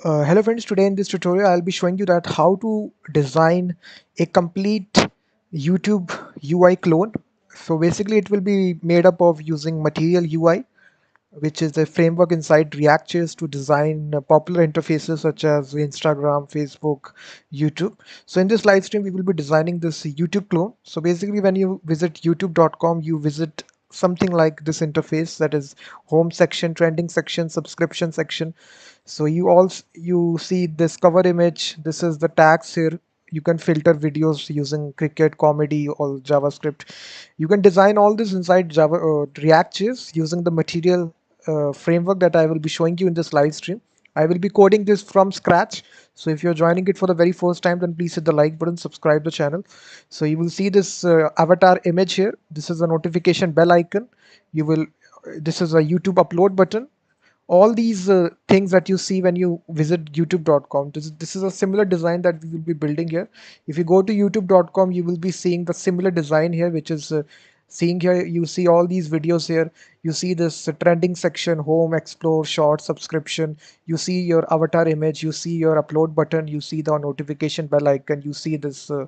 Hello friends, today in this tutorial I'll be showing you that how to design a complete YouTube UI clone. So basically it will be made up of using Material UI, which is a framework inside React.js to design popular interfaces such as Instagram, Facebook, YouTube. So in this live stream we will be designing this YouTube clone. So basically when you visit youtube.com you visit something like this interface, that is home section, trending section, subscription section. So you see this cover image. This is the tags here. You can filter videos using cricket, comedy, or JavaScript. You can design all this inside Java React.js using the material framework that I will be showing you in this live stream. I will be coding this from scratch. So if you're joining it for the very first time, then please hit the like button, subscribe the channel. So you will see this avatar image here. This is a notification bell icon. You will. This is a YouTube upload button. All these things that you see when you visit youtube.com, this is a similar design that we will be building here. If you go to youtube.com you will be seeing the similar design here, which is seeing here. You see all these videos here. You see this trending section, home, explore, short, subscription. You see your avatar image, you see your upload button, you see the notification bell icon, you see this uh,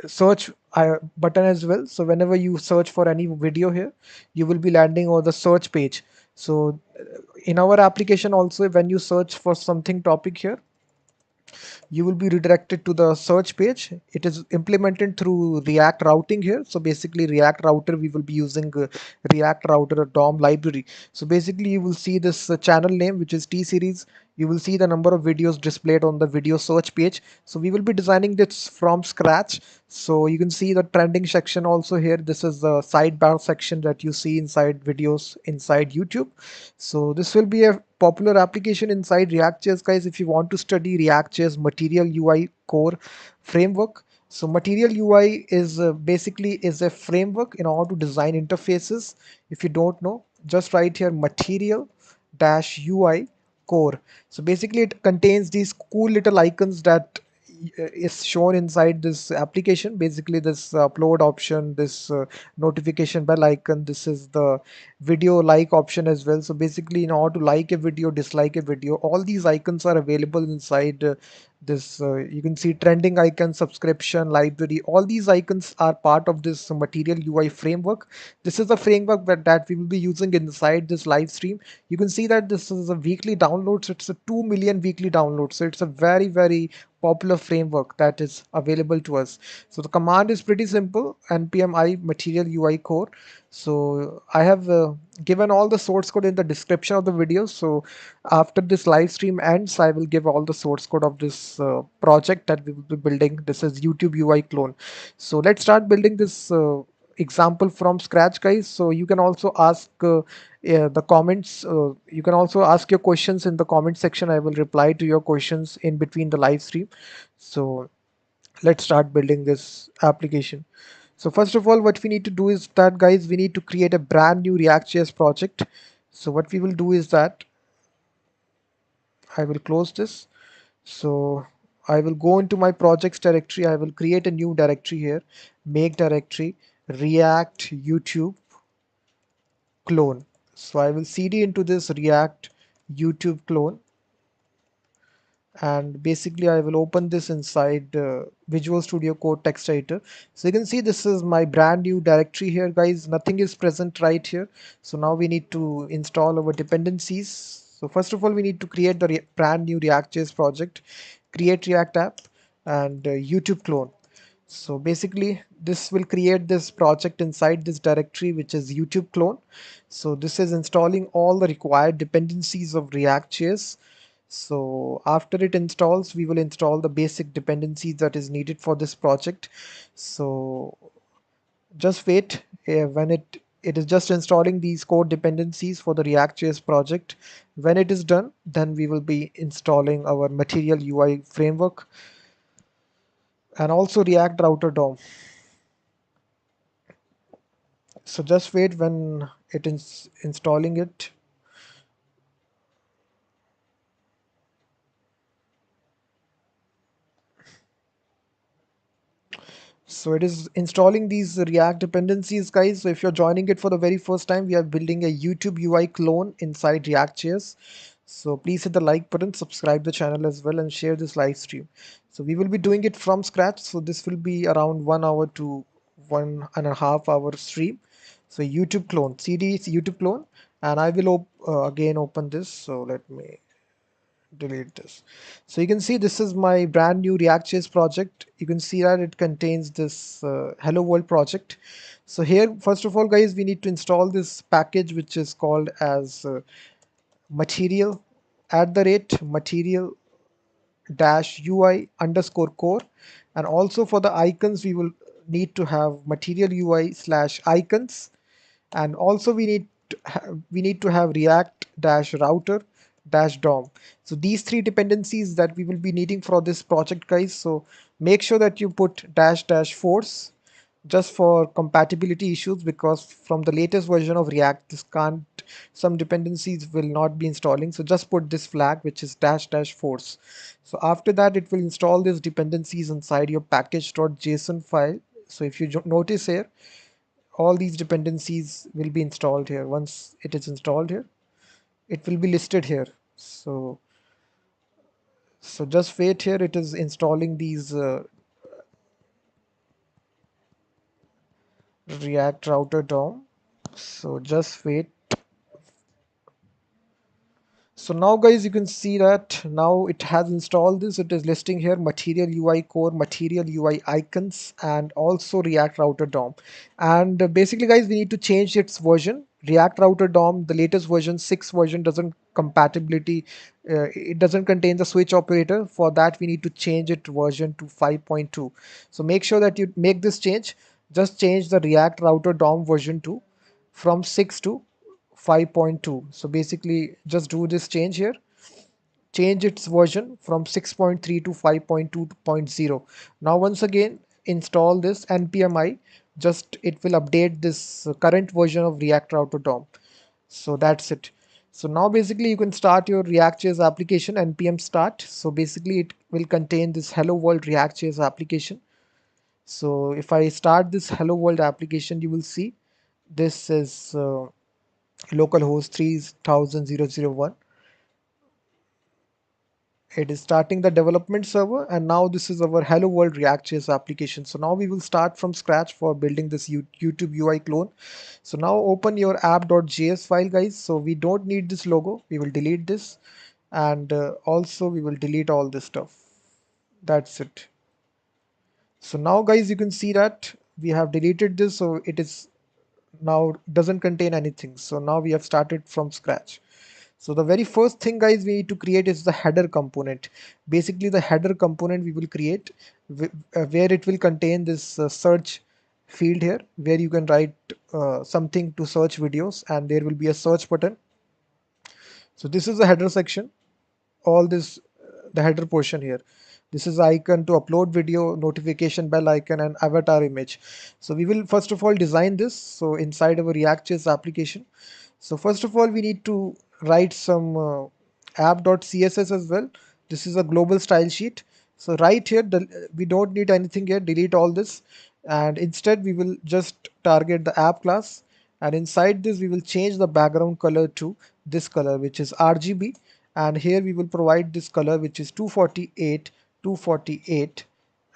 search button as well. So whenever you search for any video here, you will be landing on the search page. So in our application also, when you search for something topic here, you will be redirected to the search page. It is implemented through React routing here. So basically React router, we will be using React router DOM library. So basically you will see this channel name, which is T series. You will see the number of videos displayed on the video search page. So we will be designing this from scratch. So you can see the trending section also here. This is the sidebar section that you see inside videos inside YouTube. So this will be a popular application inside React.js, guys, if you want to study React.js Material UI core framework. So Material UI is basically is a framework in order to design interfaces. If you don't know, just write here Material dash UI core. So basically it contains these cool little icons that is shown inside this application. Basically this upload option, this notification bell icon, this is the video like option as well. So basically in order to like a video, dislike a video, all these icons are available inside this. You can see trending icon, subscription, library, all these icons are part of this Material UI framework. This is the framework that we will be using inside this live stream. You can see that this is a weekly download. So it's a 2 million weekly download. So it's a very popular framework that is available to us. So the command is pretty simple: npm I Material UI core. So I have given all the source code in the description of the video. So after this live stream ends, I will give all the source code of this project that we will be building. This is YouTube UI clone. So let's start building this example from scratch, guys. So you can also ask the comments. You can also ask your questions in the comment section. I will reply to your questions in between the live stream. So let's start building this application. So first of all, what we need to do is that, guys, we need to create a brand new React.js project. So what we will do is that I will close this. So I will go into my projects directory. I will create a new directory here, make directory React YouTube clone. So I will cd into this React YouTube clone, and basically I will open this inside Visual Studio Code text editor. So you can see this is my brand new directory here, guys. Nothing is present right here. So now we need to install our dependencies. So first of all, we need to create the brand new React.js project, create React app, and YouTube clone. So basically this will create this project inside this directory, which is YouTube clone. So this is installing all the required dependencies of React.js. So after it installs, we will install the basic dependencies that is needed for this project. So just wait. When it is just installing these core dependencies for the React.js project. When it is done, then we will be installing our Material UI framework and also React router DOM. So just wait when it is installing it. So it is installing these React dependencies, guys. So if you're joining it for the very first time, we are building a YouTube UI clone inside React.js. So please hit the like button, subscribe the channel as well, and share this live stream. So we will be doing it from scratch. So this will be around 1 hour to 1.5 hour stream. So YouTube clone, CD is YouTube clone, and I will again open this. So let me delete this. So you can see this is my brand new React.js project. You can see that it contains this hello world project. So here, first of all, guys, we need to install this package which is called as material material dash UI underscore core, and also for the icons we will need to have material UI slash icons, and also we need to have React dash router dash DOM. So these three dependencies that we will be needing for this project, guys. So make sure that you put dash dash force just for compatibility issues, because from the latest version of React, this can't, some dependencies will not be installing. So just put this flag, which is dash dash force. So after that, it will install these dependencies inside your package.json file. So if you notice here, all these dependencies will be installed here. Once it is installed here, it will be listed here. So just wait here. It is installing these React router DOM. So just wait. So now, guys, you can see that now it has installed this. It is listing here material UI core, material UI icons, and also React router DOM. And basically, guys, we need to change its version. React router DOM, the latest version, 6 version, doesn't compatibility. It doesn't contain the switch operator. For that, we need to change it version to 5.2. So make sure that you make this change. Just change the React router DOM version to from 6 to 5.2. So basically just do this change here, change its version from 6.3 to 5.2.0. Now once again install this npmi, just it will update this current version of React router DOM. So that's it. So now basically you can start your React.js application, npm start. So basically it will contain this hello world React.js application. So if I start this hello world application, you will see this is localhost 3001. It is starting the development server, and now this is our hello world React.js application. So now we will start from scratch for building this YouTube UI clone. So now open your app.js file, guys. So we don't need this logo, we will delete this, and also we will delete all this stuff. That's it. So now, guys, you can see that we have deleted this, so it is now doesn't contain anything. So now we have started from scratch. So the very first thing, guys, we need to create is the header component. Basically the header component we will create where it will contain this search field here, where you can write something to search videos, and there will be a search button. So this is the header section, all this the header portion here. This is icon to upload video, notification bell icon, and avatar image. So we will first of all design this. So inside our React.js application, so first of all we need to write some app.css as well. This is a global style sheet. So right here we don't need anything here, delete all this, and instead we will just target the app class, and inside this we will change the background color to this color, which is RGB, and here we will provide this color, which is 248, 248,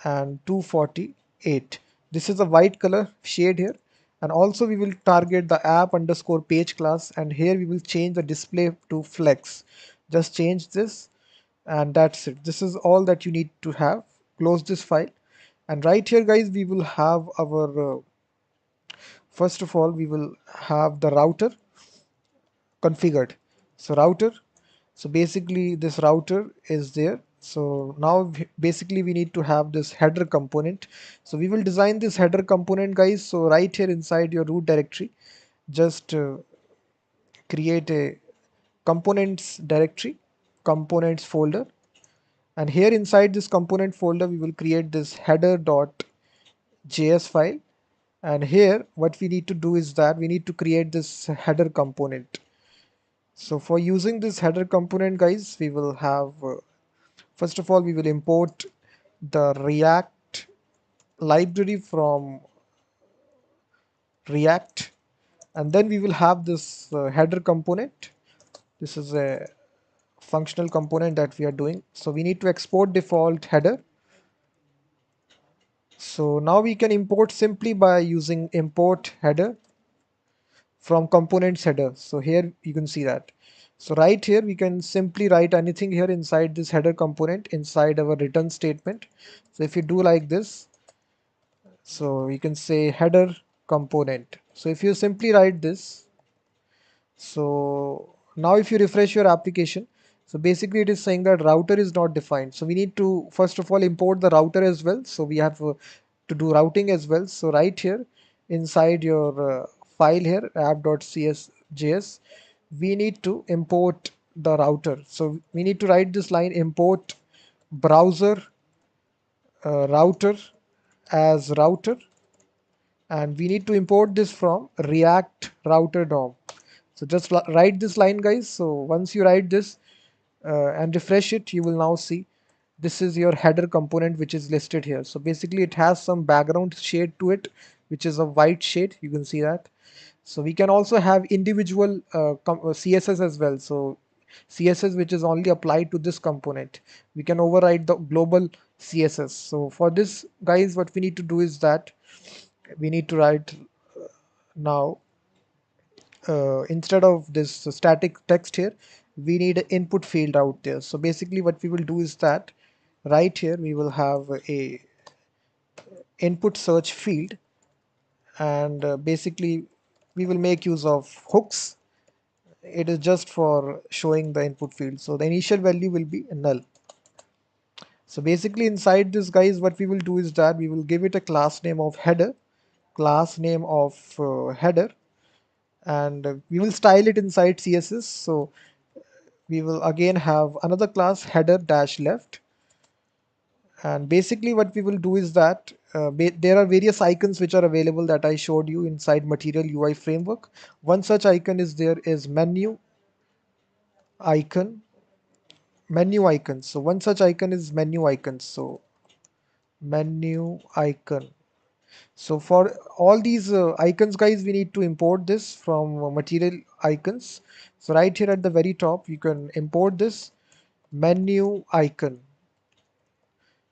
and 248. This is a white color shade here. And also we will target the app underscore page class, and here we will change the display to flex. Just change this, and that's it. This is all that you need to have. Close this file, and right here, guys, we will have our first of all we will have the router configured. So router, so basically this router is there. So now basically we need to have this header component. So we will design this header component, guys. So right here inside your root directory, just create a components directory, components folder, and here inside this component folder we will create this header.js file. And here what we need to do is that we need to create this header component. So for using this header component, guys, we will have first of all we will import the React library from React, and then we will have this header component. This is a functional component that we are doing. So we need to export default header. So now we can import simply by using import header from components header. So here you can see that. So right here we can simply write anything here inside this header component inside our return statement. So if you do like this, so you can say header component. So if you simply write this, so now if you refresh your application, so basically it is saying that router is not defined. So we need to first of all import the router as well. So we have to do routing as well. So right here inside your file here app.csjs, we need to import the router. So we need to write this line import browser router as router, and we need to import this from React router DOM. So just write this line, guys. So once you write this and refresh it, you will now see this is your header component which is listed here. So basically it has some background shade to it, which is a white shade. You can see that. So we can also have individual CSS as well. So CSS which is only applied to this component. We can override the global CSS. So for this, guys, what we need to do is that we need to write now instead of this static text here, we need an input field out there. So basically what we will do is that right here we will have a input search field, and basically we will make use of hooks. It is just for showing the input field. So the initial value will be null. So basically inside this, guys, what we will do is that we will give it a class name of header, class name of header, and we will style it inside CSS. So we will again have another class header dash left, and basically what we will do is that there are various icons which are available that I showed you inside material UI framework. One such icon is there is icon menu icon. So one such icon is menu icon. So menu icon. So for all these icons, guys, we need to import this from material icons. So right here at the very top, you can import this menu icon.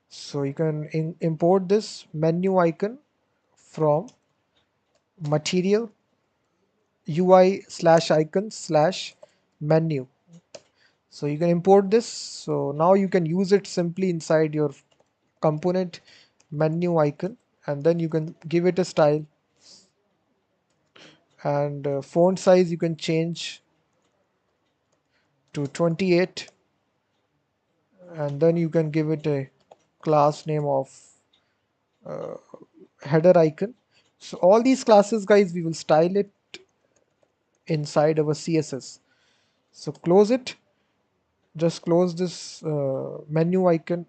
So you can import this menu icon from material UI slash icon slash menu. So you can import this. So now you can use it simply inside your component menu icon, and then you can give it a style, and font size you can change to 28, and then you can give it a class name of header icon. So all these classes, guys, we will style it inside our CSS. So close it, just close this menu icon.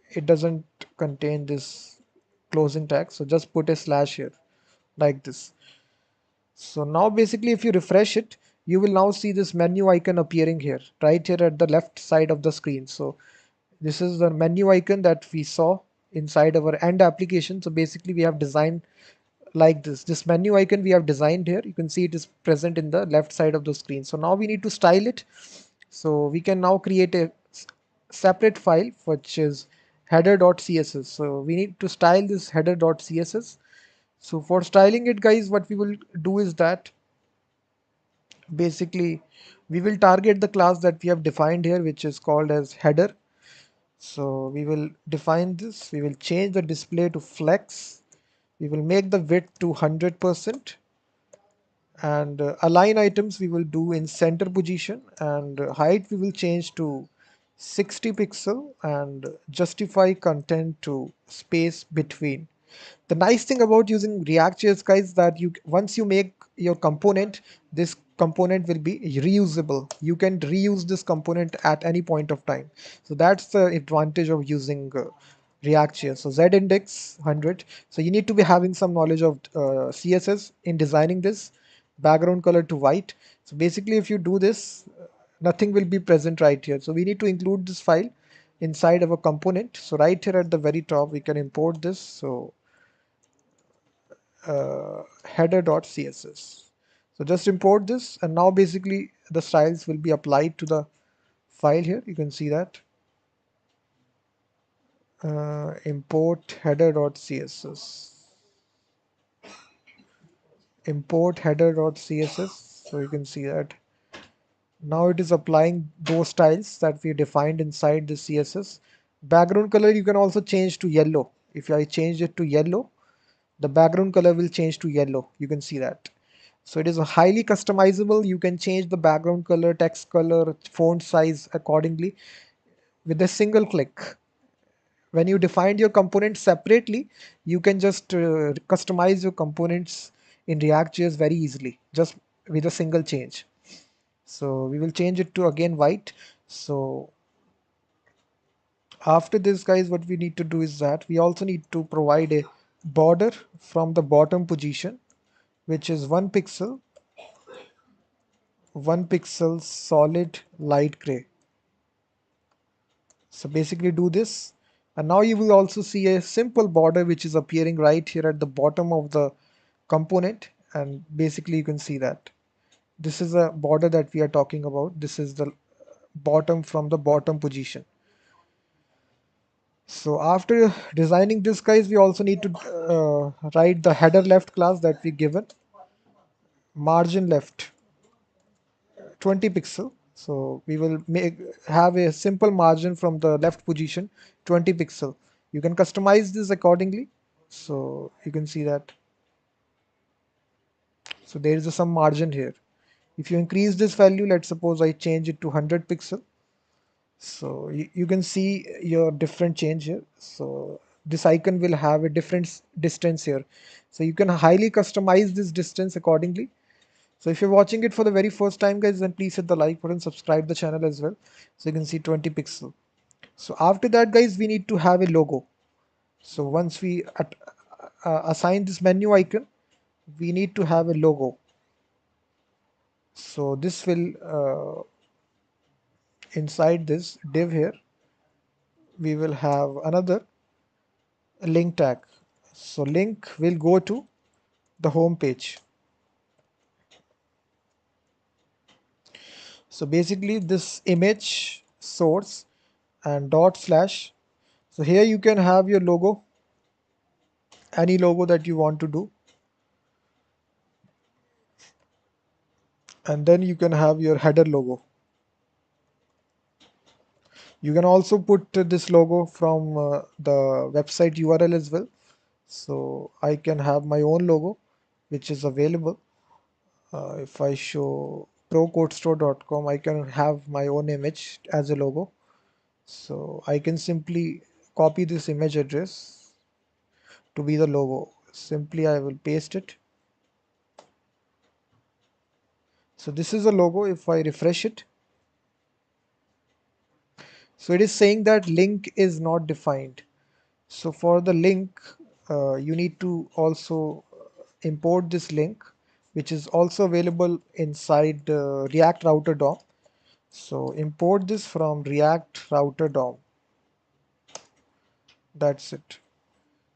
It doesn't contain this closing tag, so just put a slash here like this. So now basically if you refresh it, you will now see this menu icon appearing here, right here at the left side of the screen. So this is the menu icon that we saw inside our end application. So basically we have designed like this menu icon we have designed here. You can see it is present in the left side of the screen. So now we need to style it. So we can now create a separate file which is header.css. So we need to style this header.css. So for styling it, guys, what we will do is that basically we will target the class that we have defined here, which is called as header. So we will define this. We will change the display to flex. We will make the width to 100%, and align items we will do in center position, and height we will change to 60 pixel, and justify content to space between. The nice thing about using React.js, guys, that you once you make your component, this component will be reusable. You can reuse this component at any point of time. So that's the advantage of using React.js. So Z index 100. So you need to be having some knowledge of CSS in designing this. Background color to white. So basically if you do this, nothing will be present right here. So we need to include this file inside our component. So right here at the very top, we can import this. So header.css. So just import this, and now basically the styles will be applied to the file here. You can see that. Import header.css. Import header.css. So you can see that now it is applying those styles that we defined inside the CSS. Background color you can also change to yellow. If I change it to yellow, the background color will change to yellow. You can see that. So it is a highly customizable. You can change the background color, text color, font size accordingly with a single click. When you define your components separately, you can just customize your components in React.js very easily, just with a single change. So we will change it to again white. So after this, guys, what we need to do is that we also need to provide a border from the bottom position, which is 1 pixel, 1 pixel solid light gray. So basically do this, and now you will also see a simple border which is appearing right here at the bottom of the component, and basically you can see that this is a border that we are talking about. This is the bottom from the bottom position. So after designing this, guys, we also need to write the header left class that we given, margin left 20 pixel. So we will have a simple margin from the left position 20 pixel. You can customize this accordingly. So you can see that. So there is some margin here. If you increase this value, let's suppose I change it to 100 pixel. So you can see your different change here. So this icon will have a different distance here. So you can highly customize this distance accordingly. So if you're watching it for the very first time, guys, then please hit the like button, subscribe the channel as well. So you can see 20 pixel. So after that, guys, we need to have a logo. So once we assign this menu icon, we need to have a logo. So this will inside this div here, we will have another link tag. So link will go to the home page. So basically this image source and dot slash. So here you can have your logo, any logo that you want to do, and then you can have your header logo. You can also put this logo from the website URL as well. So I can have my own logo which is available. If I show procodestore.com, I can have my own image as a logo. So I can simply copy this image address to be the logo. Simply I will paste it. So this is a logo. If I refresh it, so it is saying that link is not defined. So for the link, you need to also import this link, which is also available inside React Router DOM. So import this from React Router DOM. That's it.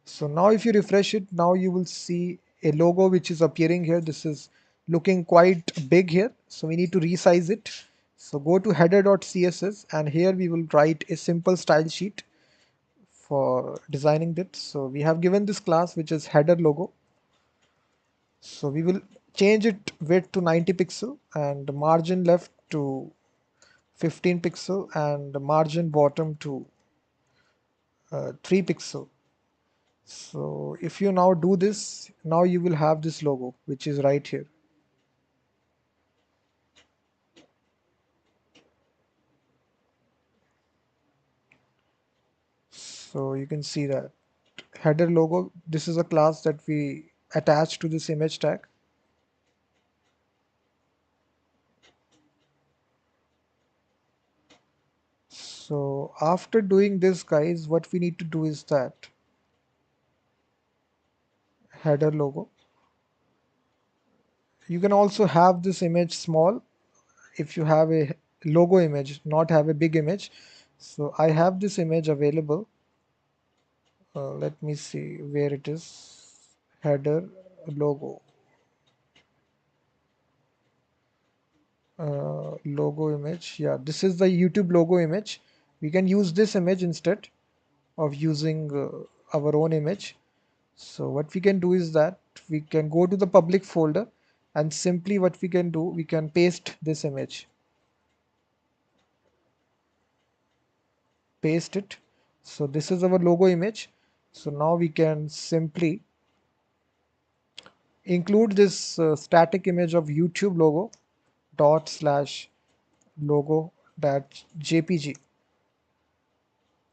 So now if you refresh it, now you will see a logo which is appearing here. This is looking quite big here. So we need to resize it. So go to header.css, and here we will write a simple style sheet for designing it. So we have given this class which is header logo. So we will change it width to 90 pixel and margin left to 15 pixel and margin bottom to 3 pixel. So if you now do this, now you will have this logo which is right here. So you can see that header logo. This is a class that we attach to this image tag. So after doing this, guys, what we need to do is that header logo. You can also have this image small if you have a logo image, not have a big image. So I have this image available. Let me see where it is. Header logo. Logo image. Yeah, this is the YouTube logo image. We can use this image instead of using our own image. So what we can do is that we can go to the public folder, and simply what we can do, we can paste this image, paste it. So this is our logo image. So now we can simply include this static image of YouTube logo dot slash logo dash jpg.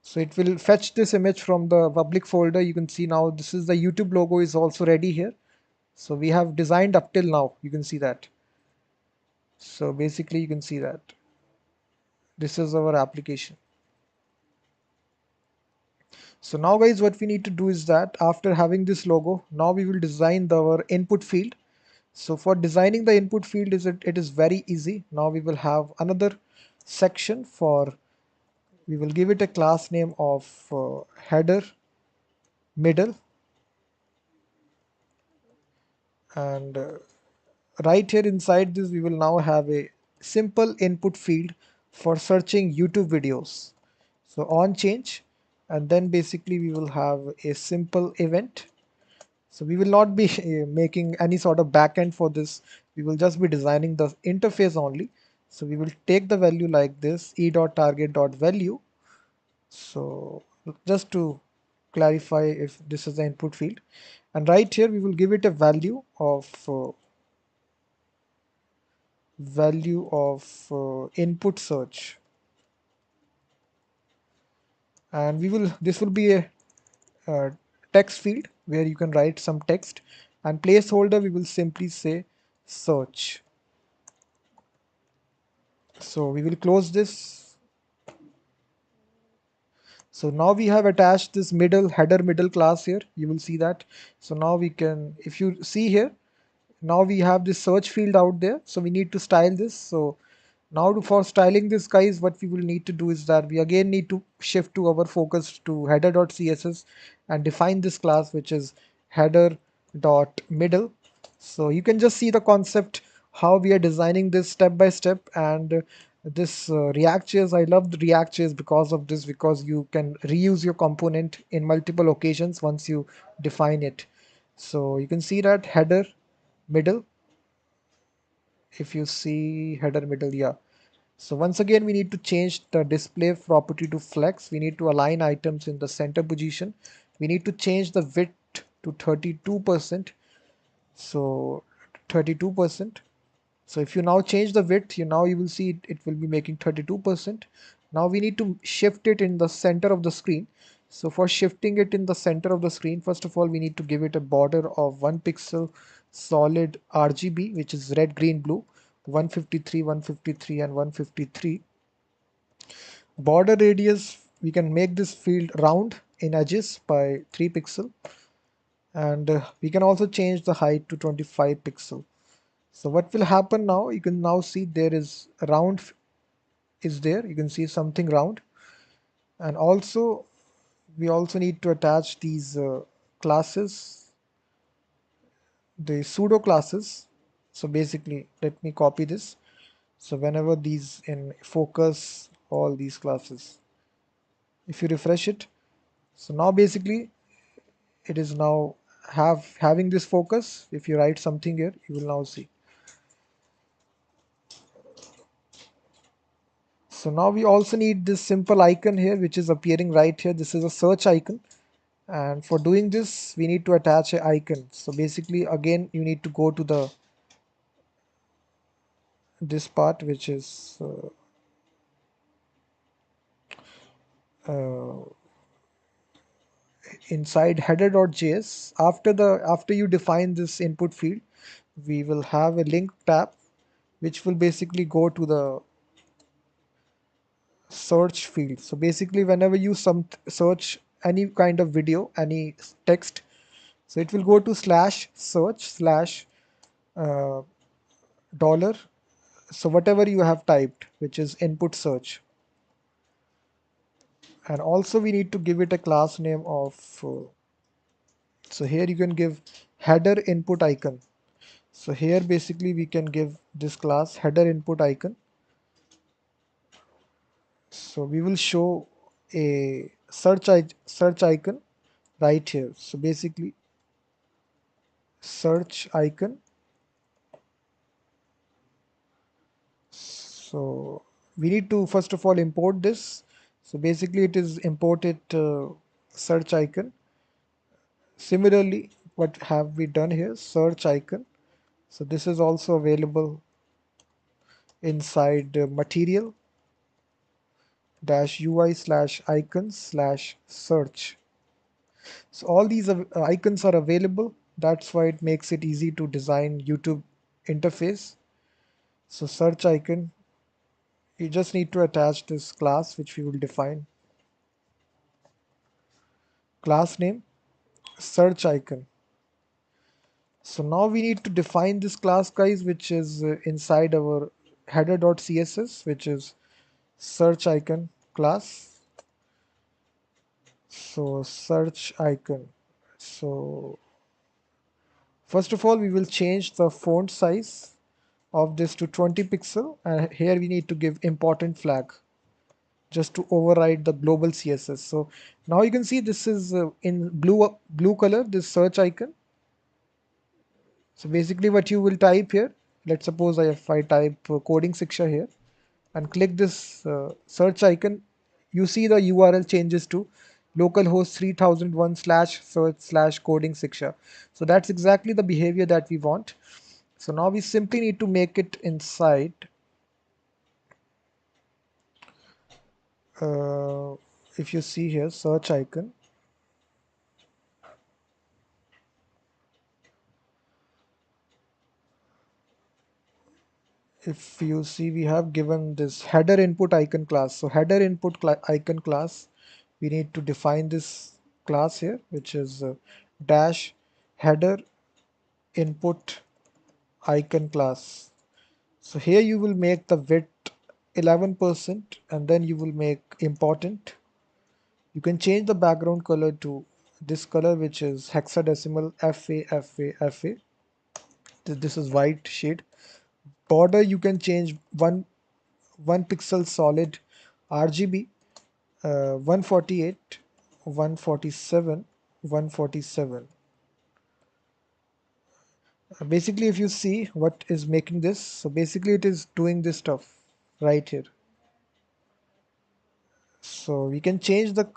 So it will fetch this image from the public folder. You can see now this is the YouTube logo is also ready here. So we have designed up till now, you can see that. So basically you can see that this is our application. So now guys, what we need to do is that after having this logo, now we will design our input field. So for designing the input field, it is very easy. Now we will have another section for, we will give it a class name of header middle, and right here inside this we will now have a simple input field for searching YouTube videos. So on change, and then basically we will have a simple event. So we will not be making any sort of backend for this. We will just be designing the interface only. So we will take the value like this, e.target.value. So just to clarify if this is the input field. And right here we will give it a value of input search. And this will be a text field where you can write some text, and placeholder we will simply say search. So we will close this. So now we have attached this header middle class here. You will see that. So now we can, if you see here, now we have this search field out there. So we need to style this. So now for styling this, guys, what we will need to do is that we again need to shift to our focus to header.css and define this class, which is header.middle. So you can just see the concept, how we are designing this step by step. And this React.js, I love the React.js because of this, because you can reuse your component in multiple occasions once you define it. So you can see that header middle, if you see header middle, yeah. So once again, we need to change the display property to flex. We need to align items in the center position. We need to change the width to 32%. So 32%. So if you now change the width, you will see it will be making 32%. Now we need to shift it in the center of the screen. So for shifting it in the center of the screen, first of all, we need to give it a border of 1 pixel solid RGB, which is red, green, blue, 153, 153, and 153. Border radius, we can make this field round in edges by 3 pixel, and we can also change the height to 25 pixel. So what will happen now, you can now see there is a round is there, you can see something round. And also we also need to attach these classes, the pseudo classes. So basically, let me copy this. So whenever these in focus, all these classes, if you refresh it, so now basically it is now having this focus. If you write something here, you will now see. So now we also need this simple icon here, which is appearing right here. This is a search icon. And for doing this, we need to attach an icon. So basically, again, you need to go to the this part, which is uh, inside header.js. After you define this input field, we will have a link tab, which will basically go to the search field. So basically, whenever you search any kind of video, any text, so it will go to slash search slash uh, dollar. So whatever you have typed, which is input search. And also we need to give it a class name of so here you can give header input icon. So here basically we can give this class header input icon. So we will show a search icon right here. So basically search icon. So we need to first of all import this. So basically it is imported search icon. Similarly, what have we done here? Search icon. So this is also available inside material dash UI slash icons slash search. So all these icons are available. That's why it makes it easy to design YouTube interface. So search icon, you just need to attach this class which we will define. Class name, search icon. So now we need to define this class, guys, which is inside our header.css, which is search icon class. So search icon. So first of all, we will change the font size of this to 20 pixel, and here we need to give important flag just to override the global css. So now you can see this is in blue color, this search icon. So basically what you will type here, let's suppose if I type coding Shiksha here and click this search icon, you see the URL changes to localhost 3001 slash search slash coding Shiksha. So that's exactly the behavior that we want. So now we simply need to make it inside uh, if you see here search icon. If you see, we have given this header input icon class. So header input icon class, we need to define this class here, which is dash header input icon class. So here you will make the width 11% and then you will make important. You can change the background color to this color, which is hexadecimal FA. This is white shade. Border you can change 1 pixel solid RGB, 148, 147, 147. Basically, if you see what is making this, so basically it is doing this stuff right here. So we can change the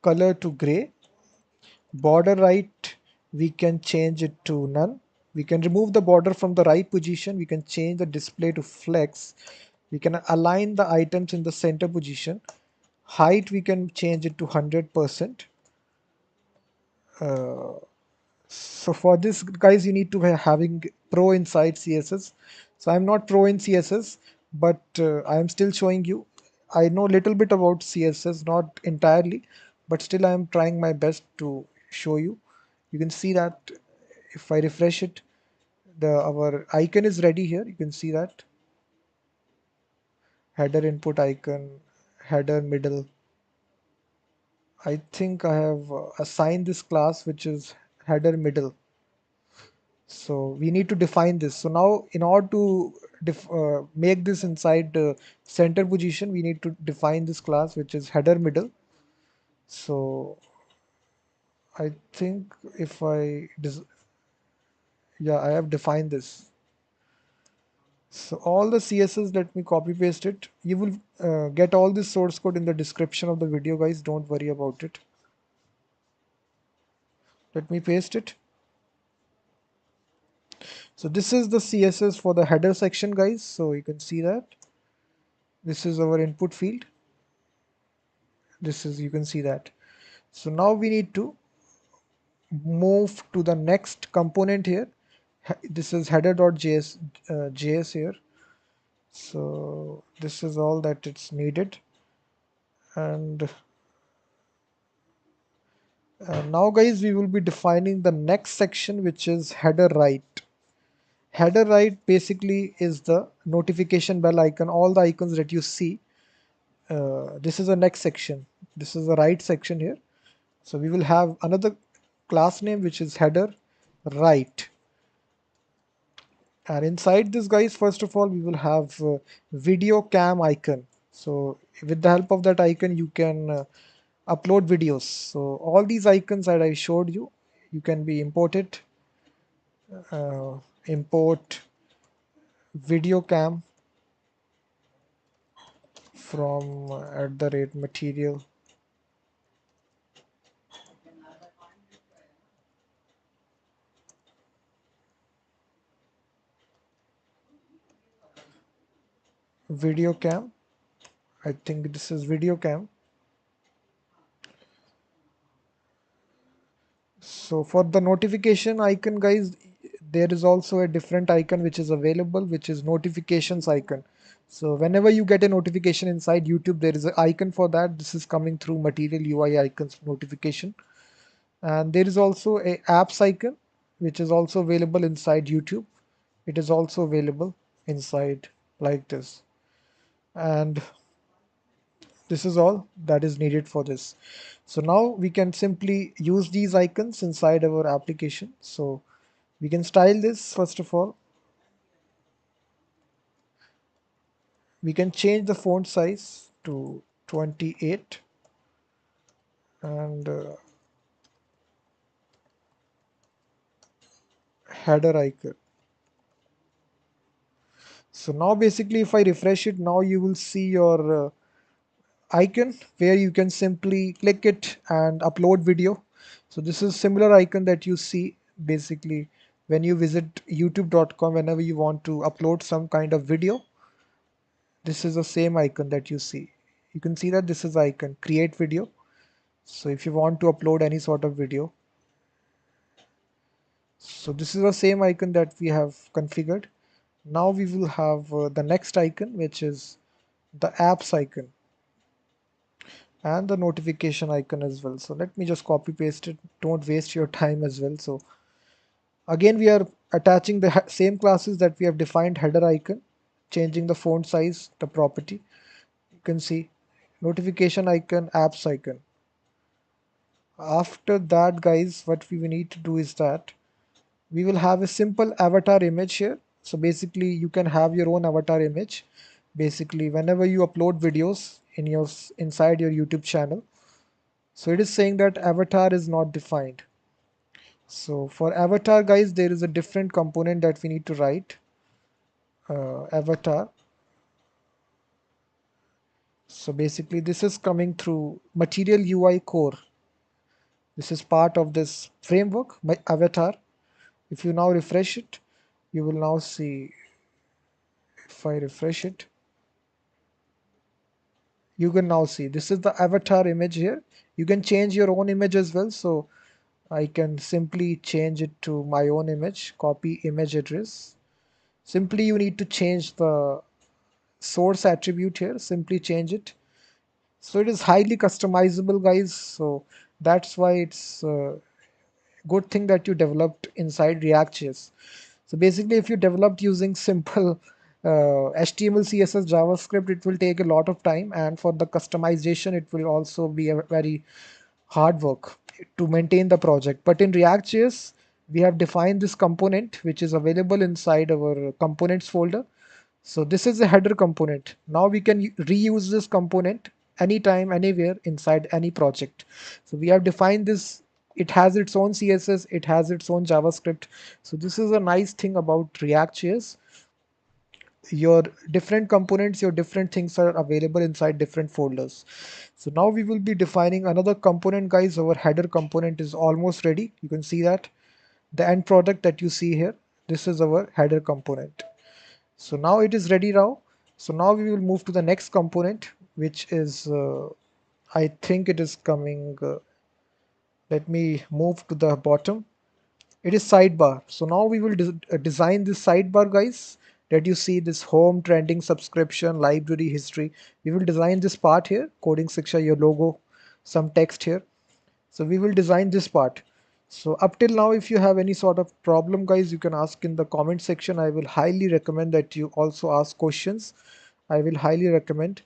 color to gray. Border right, we can change it to none. We can remove the border from the right position. We can change the display to flex. We can align the items in the center position. Height, we can change it to 100%. Uh, so for this, guys, you need to be having pro inside CSS. So I'm not pro in CSS, but I am still showing you. I know little bit about CSS, not entirely, but still I am trying my best to show you. You can see that if I refresh it, our icon is ready here. You can see that header input icon, header middle. I think I have assigned this class which is header middle. So we need to define this. So now in order to make this inside the center position, we need to define this class which is header middle. So I think if yeah, I have defined this. So all the CSS, let me copy paste it. You will get all this source code in the description of the video, guys. Don't worry about it. Let me paste it. So this is the CSS for the header section, guys. So you can see that this is our input field. This is, you can see that. So now we need to move to the next component here. This is header.js JS here. So this is all that it's needed. And now, guys, we will be defining the next section, which is header right. Header right basically is the notification bell icon, all the icons that you see. This is the next section. This is the right section here. So we will have another class name which is header right. And inside this, guys, first of all, we will have video cam icon. So with the help of that icon, you can upload videos. So all these icons that I showed you, you can be imported. Import video cam from @material video cam. I think this is video cam. So for the notification icon, guys, there is also a different icon which is available, which is notifications icon. So whenever you get a notification inside YouTube, there is an icon for that. This is coming through material UI icons notification. And there is also a apps icon, which is also available inside YouTube. It is also available inside like this. And this is all that is needed for this. So now we can simply use these icons inside our application. So we can style this. First of all, we can change the font size to 28 and header icon. So now basically if I refresh it, now you will see your icon where you can simply click it and upload video. So this is similar icon that you see basically when you visit youtube.com. Whenever you want to upload some kind of video, this is the same icon that you see. You can see that this is the icon create video. So if you want to upload any sort of video, so this is the same icon that we have configured. Now we will have the next icon, which is the apps icon and the notification icon as well. So let me just copy paste it. Don't waste your time as well. So again, we are attaching the same classes that we have defined header icon, changing the font size, the property. You can see notification icon, apps icon. After that, guys, what we need to do is that we will have a simple avatar image here. So basically you can have your own avatar image. Basically, whenever you upload videos in your inside your YouTube channel, so it is saying that avatar is not defined. So for avatar, guys, there is a different component that we need to write. Avatar. So basically this is coming through material UI core. This is part of this framework, my avatar. If you now refresh it, you will now see, if I refresh it, you can now see this is the avatar image here. You can change your own image as well. So I can simply change it to my own image, copy image address. Simply you need to change the source attribute here, simply change it. So it is highly customizable, guys. So that's why it's a good thing that you developed inside React.js. So basically, if you developed using simple HTML, CSS, JavaScript, it will take a lot of time, and for the customization, it will also be a very hard work to maintain the project. But in React.js, we have defined this component which is available inside our components folder. So this is a header component. Now we can reuse this component anytime, anywhere inside any project. So we have defined this. It has its own CSS, it has its own JavaScript. So this is a nice thing about React.js. Your different components, your different things are available inside different folders. So now we will be defining another component, guys. Our header component is almost ready. You can see that the end product that you see here, this is our header component. So now it is ready now. So now we will move to the next component, which is I think it is coming. Let me move to the bottom. It is sidebar. So now we will design this sidebar, guys, that you see this home, trending, subscription, library, history. We will design this part here, coding Shiksha, your logo, some text here. So we will design this part. So up till now, if you have any sort of problem, guys, you can ask in the comment section. I will highly recommend that you also ask questions. I will highly recommend.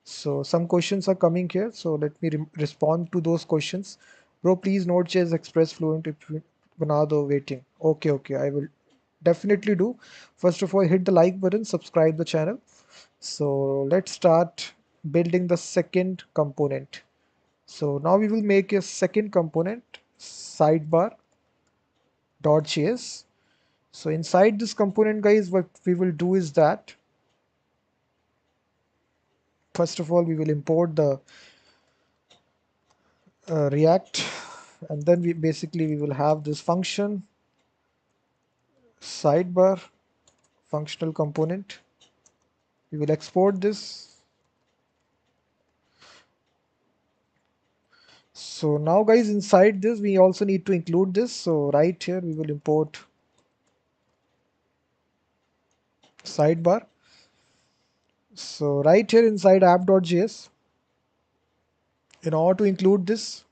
So some questions are coming here. So let me respond to those questions. Bro, please Node.js Express Fluent if Bernardo waiting. Okay, okay, I will definitely do. First of all, hit the like button, subscribe the channel. So let's start building the second component. So now we will make a second component, sidebar.js. So inside this component, guys, what we will do is that first of all we will import the React, and then we will have this function sidebar functional component. We will export this. So now, guys, inside this we also need to include this. So right here we will import sidebar. So right here inside app.js, in order to include this,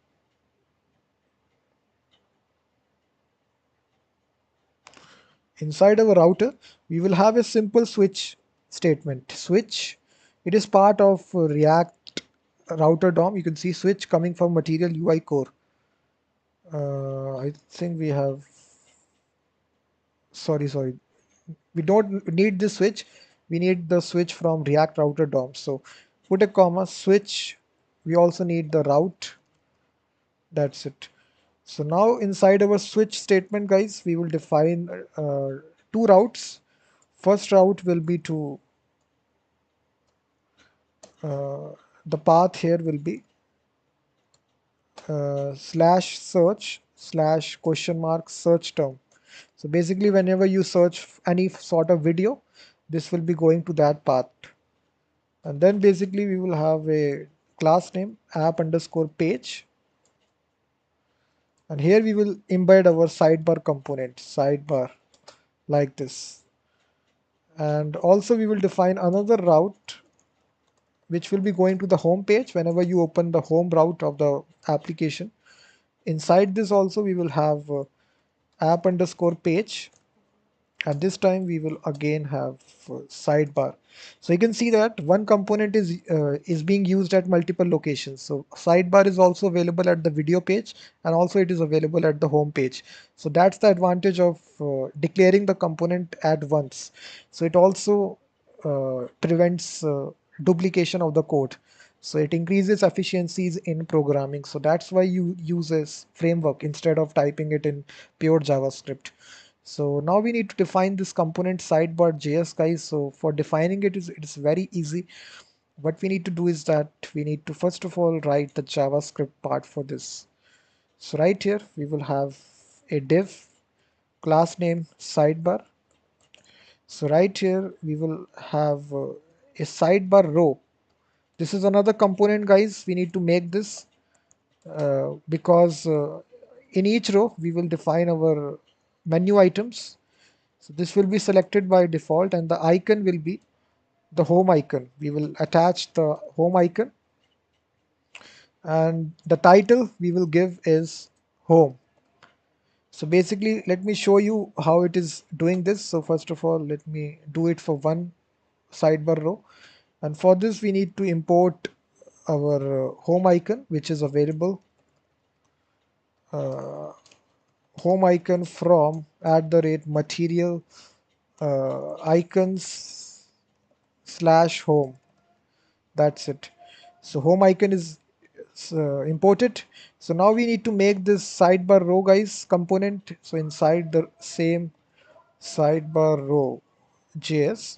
inside our router, we will have a simple switch statement. Switch, it is part of React router DOM. You can see switch coming from Material UI core. I think we have, sorry, we don't need this switch. We need the switch from React router DOM. So put a comma, switch. We also need the route. That's it. So now inside our switch statement, guys, we will define two routes. First route will be to the path here will be slash search slash question mark search term. So basically, whenever you search any sort of video, this will be going to that path. And then basically we will have a class name app underscore page. And here we will embed our sidebar component, sidebar, like this. And also we will define another route which will be going to the home page whenever you open the home route of the application. Inside this also we will have app underscore page. At this time we will again have sidebar. So you can see that one component is being used at multiple locations. So sidebar is also available at the video page, and also it is available at the home page. So that's the advantage of declaring the component at once. So it also prevents duplication of the code. So it increases efficiencies in programming. So that's why you use this framework instead of typing it in pure JavaScript. So now we need to define this component sidebar JS, guys. So for defining it's very easy. What we need to do is that we need to first of all write the JavaScript part for this. So right here we will have a div class name sidebar. So right here we will have a sidebar row. This is another component, guys. We need to make this because in each row we will define our menu items. So this will be selected by default, and the icon will be the home icon. We will attach the home icon, and the title we will give is home. So basically, let me show you how it is doing this. So first of all, let me do it for one sidebar row. And for this, we need to import our home icon, which is available uh, home icon from @material icons slash home. That's it. So home icon is imported. So now we need to make this sidebar row, guys, component. So inside the same sidebar row JS.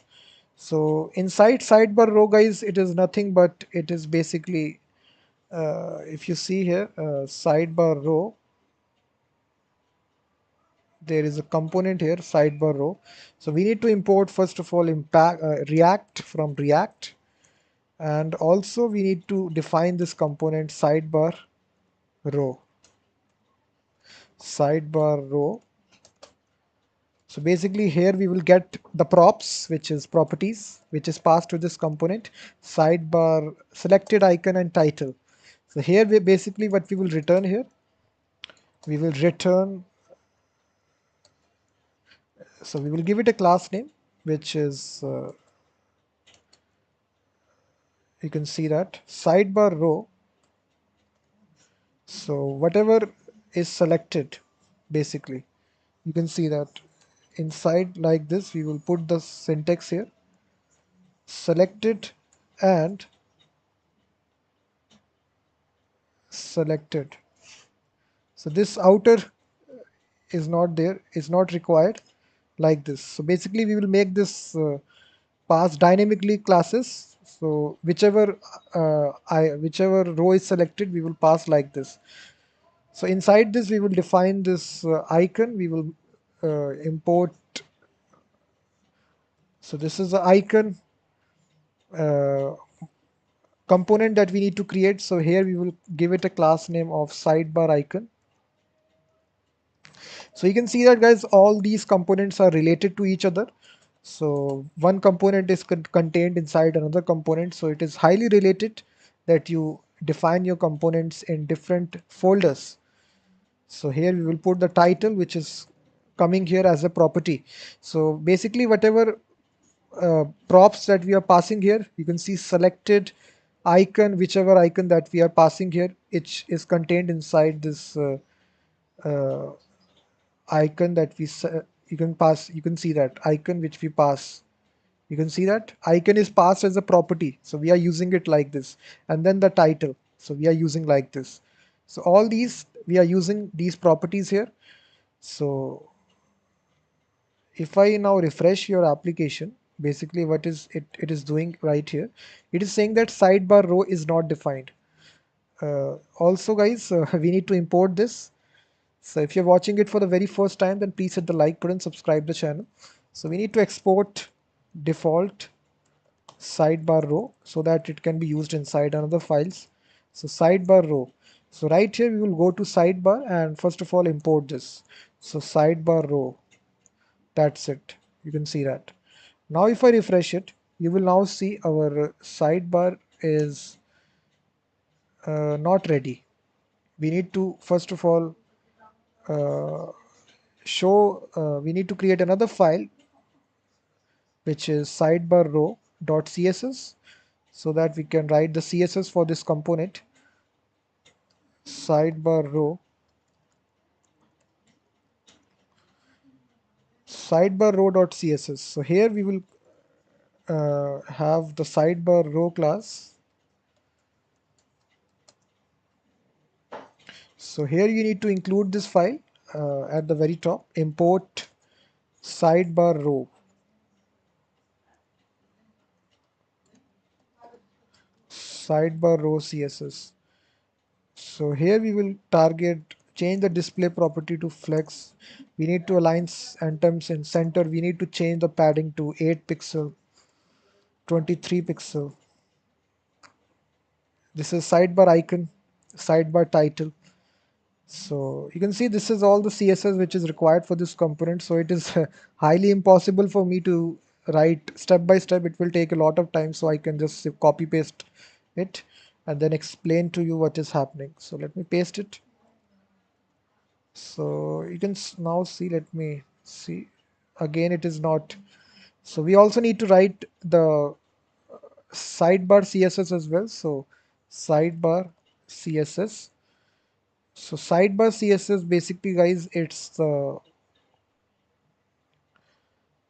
So inside sidebar row, guys, it is nothing but it is basically if you see here sidebar row, there is a component here sidebar row. So we need to import first of all React from React. And also we need to define this component row sidebar row. So basically here we will get the props, which is properties, which is passed to this component, sidebar selected icon and title. So here we basically what we will return here, we will return, so we will give it a class name, which is you can see that sidebar row. So whatever is selected, basically you can see that inside like this, we will put the syntax here, select it, and selected. So this outer is not there, is not required, like this. So basically we will make this pass dynamically classes. So whichever row is selected, we will pass like this. So inside this we will define this icon. We will import. So this is the icon uh, component that we need to create. So here we will give it a class name of sidebar icon. So you can see that, guys, all these components are related to each other. So one component is contained inside another component. So it is highly related that you define your components in different folders. So here we will put the title, which is coming here as a property. So basically whatever props that we are passing here, you can see selected icon, whichever icon that we are passing here, it is contained inside this uh, icon that you can pass. You can see that icon which we pass. You can see that icon is passed as a property, so we are using it like this. And then the title, so we are using like this. So all these, we are using these properties here. So if I now refresh your application, basically what is it is doing right here, it is saying that sidebar row is not defined. Also, guys, we need to import this. So if you're watching it for the very first time, then please hit the like button, subscribe the channel. So we need to export default sidebar row so that it can be used inside another files. So sidebar row. So right here we will go to sidebar and first of all import this. So sidebar row. That's it. You can see that. Now if I refresh it, you will now see our sidebar is not ready. We need to first of all we need to create another file which is sidebar row.css so that we can write the CSS for this component. Sidebar row.css. So here we will have the sidebar row class. So here you need to include this file at the very top, import sidebar row css. So here we will change the display property to flex. We need to align items in center. We need to change the padding to 8 pixel, 23 pixel. This is sidebar icon, sidebar title. So you can see this is all the CSS which is required for this component. So it is highly impossible for me to write step by step. It will take a lot of time. So I can just copy paste it and then explain to you what is happening. So let me paste it. So you can now see, let me see again, it is not. So we also need to write the sidebar CSS as well. So sidebar CSS. So sidebar CSS basically, guys, it's the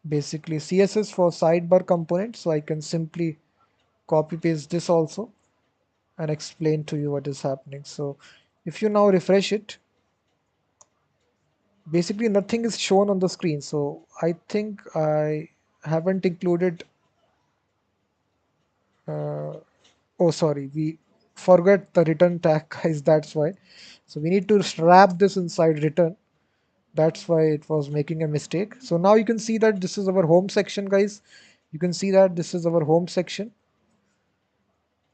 basically CSS for sidebar component. So I can simply copy paste this also and explain to you what is happening. So if you now refresh it, basically nothing is shown on the screen. So I think I haven't included oh sorry, we forgot the return tag, guys, that's why. So we need to wrap this inside return. That's why it was making a mistake. So now you can see that this is our home section, guys. You can see that this is our home section.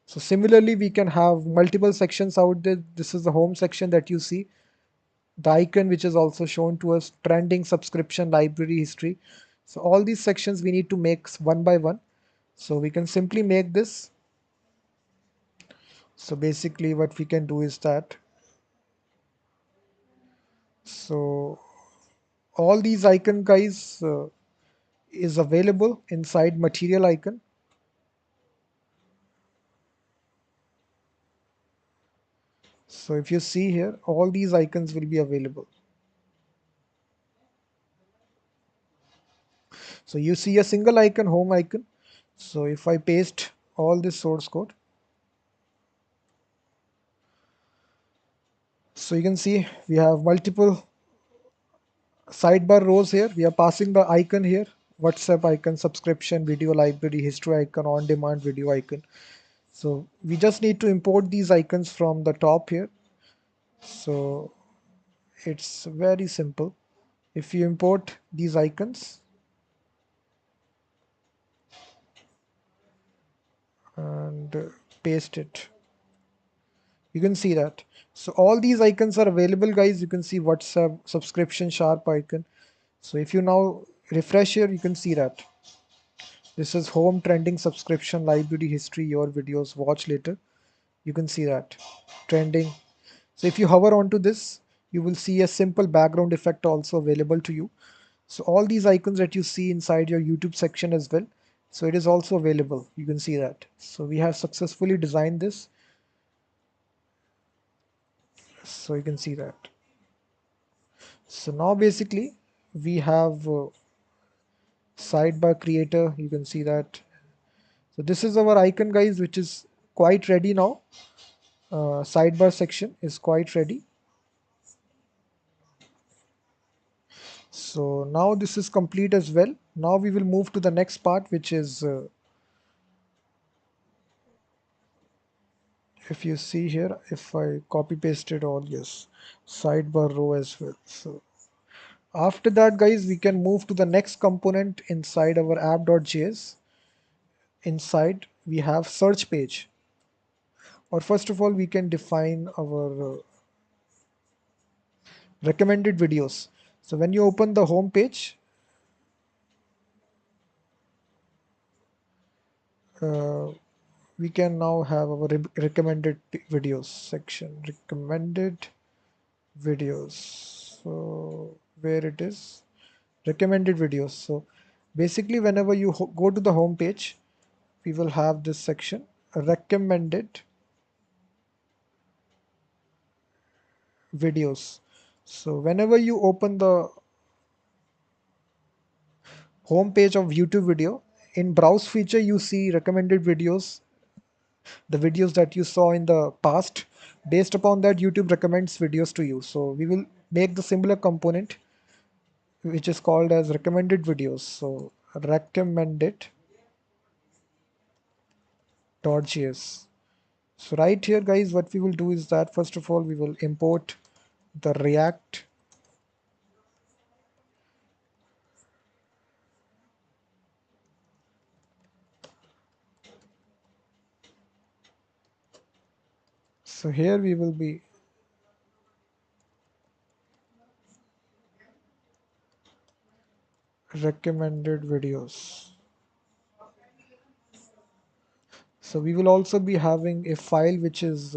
So similarly, we can have multiple sections out there. This is the home section that you see. The icon which is also shown to us, trending, subscription, library, history. So all these sections we need to make one by one. So we can simply make this. So basically what we can do is that. So all these icon, guys, is available inside material icon. So if you see here, all these icons will be available. So you see a single icon, home icon. So if I paste all this source code, so you can see we have multiple sidebar rows here. We are passing the icon here, WhatsApp icon, subscription, video library, history icon, on demand video icon. So we just need to import these icons from the top here. So it's very simple. If you import these icons and paste it, you can see that. So all these icons are available, guys. You can see WhatsApp, subscription, sharp icon. So if you now refresh here, you can see that this is home, trending, subscription, library, history, your videos, watch later. You can see that trending. So if you hover onto this, you will see a simple background effect also available to you. So all these icons that you see inside your YouTube section as well, so it is also available. You can see that. So we have successfully designed this. So you can see that. So now basically we have sidebar creator. You can see that. So this is our icon, guys, which is quite ready now. Sidebar section is quite ready. So now this is complete as well. Now we will move to the next part, which is if you see here, if I copy pasted all, yes, sidebar row as well. So after that, guys, we can move to the next component inside our app.js. Inside we have search page, or first of all we can define our recommended videos. So when you open the home page, uh, we can now have our recommended videos section, recommended videos. So where it is, recommended videos. So basically whenever you go to the home page, we will have this section, recommended videos. So whenever you open the home page of YouTube video, in browse feature you see recommended videos, the videos that you saw in the past. Based upon that, YouTube recommends videos to you. So we will make the similar component which is called as recommended videos. So recommended.js. So right here, guys, what we will do is that first of all we will import the React. So here we will be recommended videos. So we will also be having a file which is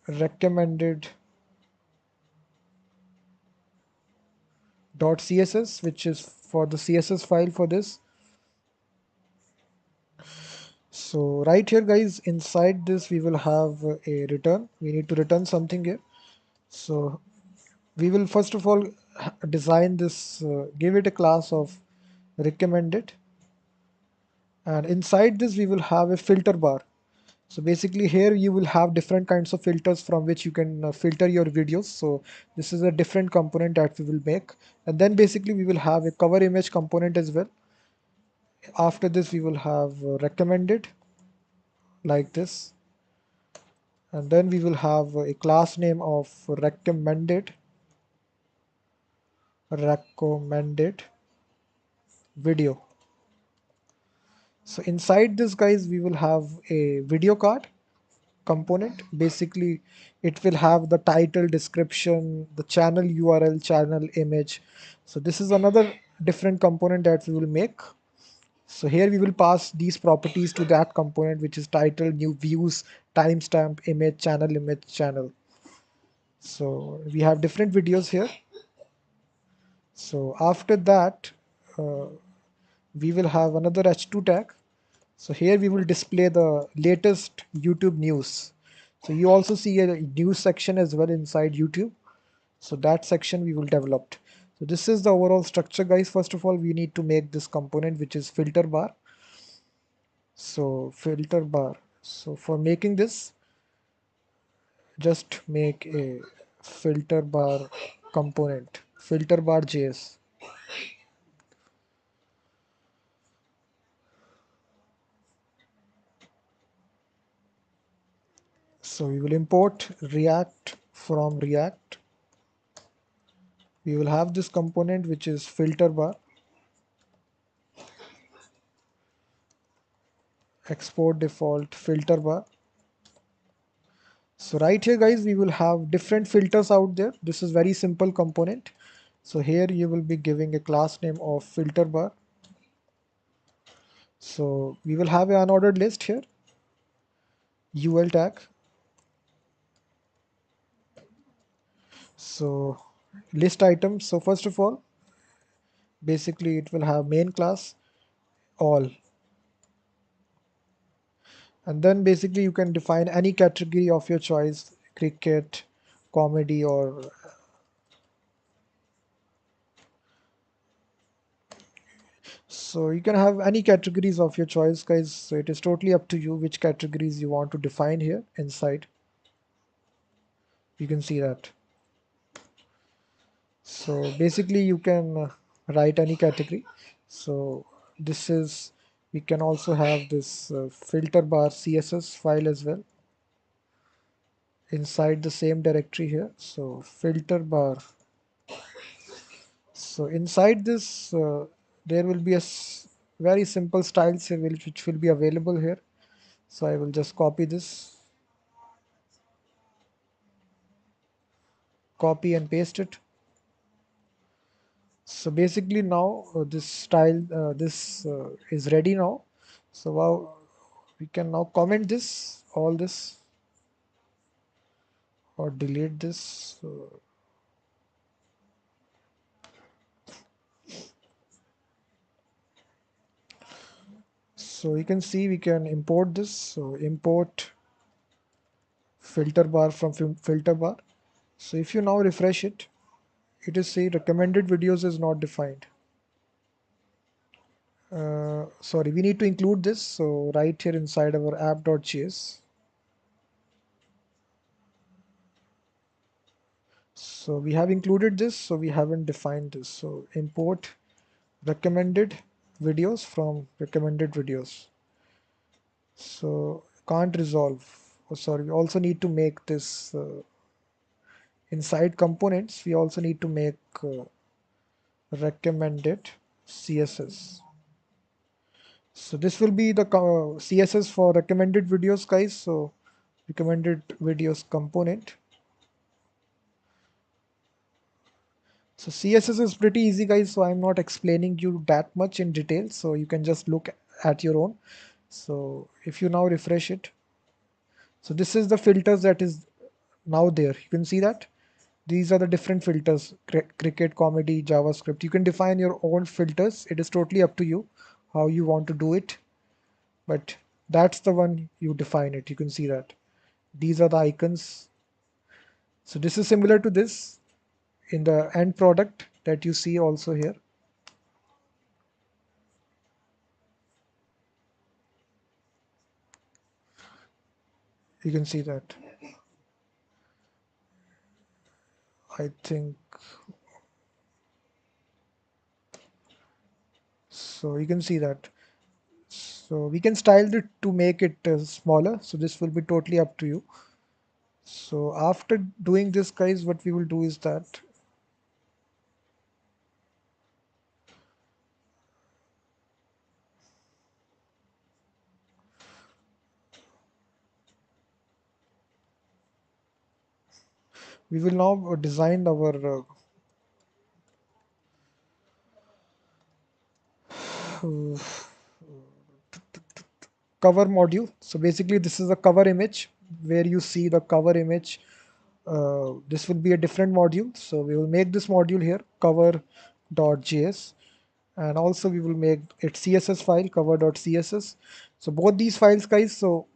recommended.css, which is for the CSS file for this. So right here, guys, inside this we will have a return. We need to return something here. So we will first of all design this, give it a class of recommended, and inside this we will have a filter bar. So basically here you will have different kinds of filters from which you can filter your videos. So this is a different component that we will make, and then basically we will have a cover image component as well. After this we will have recommended like this, and then we will have a class name of recommended video. So inside this, guys, we will have a video card component. Basically it will have the title, description, the channel URL, channel image. So this is another different component that we will make. So here we will pass these properties to that component, which is title, new views, timestamp, image, channel. So we have different videos here. So after that, uh, we will have another h2 tag. So here we will display the latest YouTube news. So you also see a news section as well inside YouTube. So that section we will develop. So this is the overall structure, guys. First of all, we need to make this component, which is filter bar. So filter bar. So for making this, just make a filter bar component, filter bar JS. So we will import React from React. We will have this component, which is filter bar. Export default filter bar. So right here, guys, we will have different filters out there. This is very simple component. So here you will be giving a class name of filter bar. So we will have an unordered list here, UL tag. So list items. So first of all, basically it will have main class all, and then basically you can define any category of your choice, cricket, comedy, or so you can have any categories of your choice, guys. So it is totally up to you which categories you want to define here inside. You can see that. So basically you can write any category. So this is, we can also have this filter bar CSS file as well inside the same directory here. So filter bar. So inside this there will be a very simple styles here which will be available here. So I will just copy this, copy and paste it. So basically now this style is ready now. So now we can now comment this, all this, or delete this. So you can see we can import this. So import filter bar from filter bar. So if you now refresh it, it is say recommended videos is not defined. Sorry, we need to include this. So right here inside our app.js. So we have included this, so we haven't defined this. So import recommended videos from recommended videos. So can't resolve. Oh, sorry, we also need to make this inside components. We also need to make recommended CSS. So this will be the CSS for recommended videos, guys. So recommended videos component. So CSS is pretty easy, guys. So I'm not explaining you that much in detail. So you can just look at your own. So if you now refresh it, so this is the filters that is now there. You can see that these are the different filters: cricket, comedy, JavaScript. You can define your own filters. It is totally up to you how you want to do it. But that's the one you define it. You can see that these are the icons. So this is similar to this in the end product that you see also here. You can see that. I think so. You can see that. So we can style it to make it smaller. So this will be totally up to you. So after doing this, guys, what we will do is that we will now design our cover module. So basically this is a cover image where you see the cover image. This will be a different module. So we will make this module here cover.js, and also we will make it CSS file cover.css. So both these files, guys, so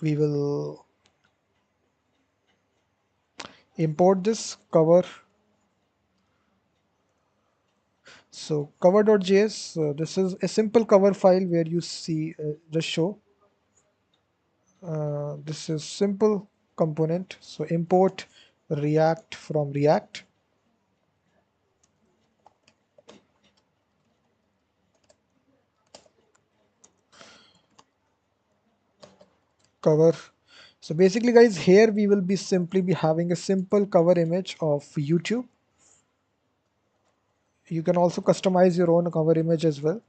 we will import this cover So cover.js, this is a simple cover file where you see just show this is simple component. So import React from React. Cover. So basically guys, here we will be simply be having a simple cover image of YouTube. You can also customize your own cover image as well.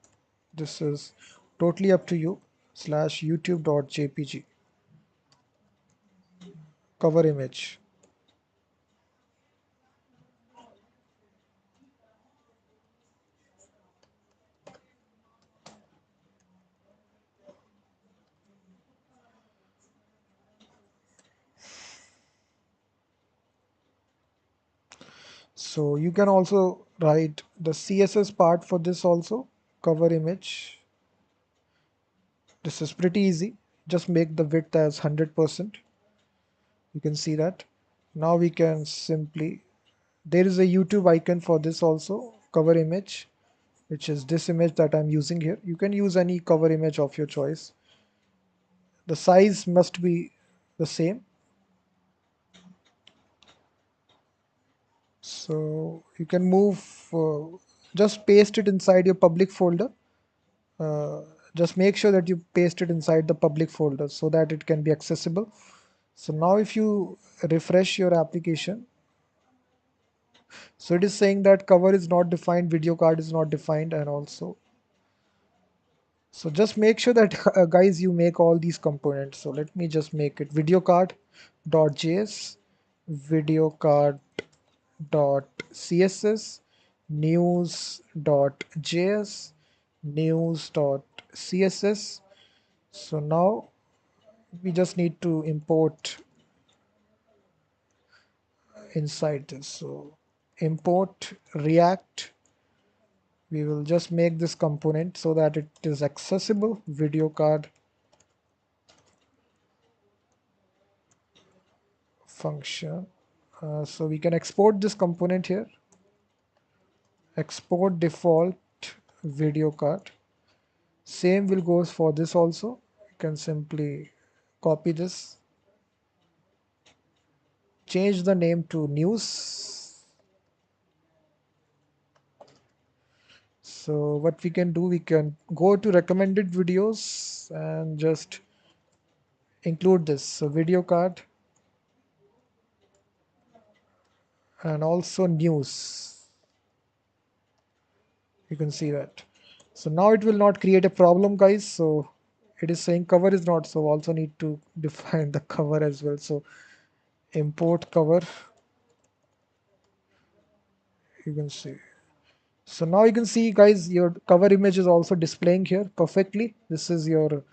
This is totally up to you. Slash youtube.jpg cover image. So you can also write the CSS part for this also. Cover image. This is pretty easy. Just make the width as 100%. You can see that. Now we can simply, there is a YouTube icon for this also, cover image, which is this image that I'm using here. You can use any cover image of your choice. The size must be the same. So you can move, just paste it inside your public folder. Uh, just make sure that you paste it inside the public folder so that it can be accessible. So now if you refresh your application, so it is saying that cover is not defined, video card is not defined, and also, so just make sure that guys, you make all these components. So let me just make it video card dot js, video card dot css, news dot js, news dot css. So now we just need to import inside this. So import React. We will just make this component so that it is accessible. Video card function. So we can export this component here. Export default video card. Same will goes for this also. You can simply copy this, change the name to news. So what we can do, we can go to recommended videos and just include this. So video card and also news. You can see that. So now it will not create a problem, guys. So it is saying cover is not, so also need to define the cover as well. So import cover, you can see. So now you can see guys, your cover image is also displaying here perfectly. This is your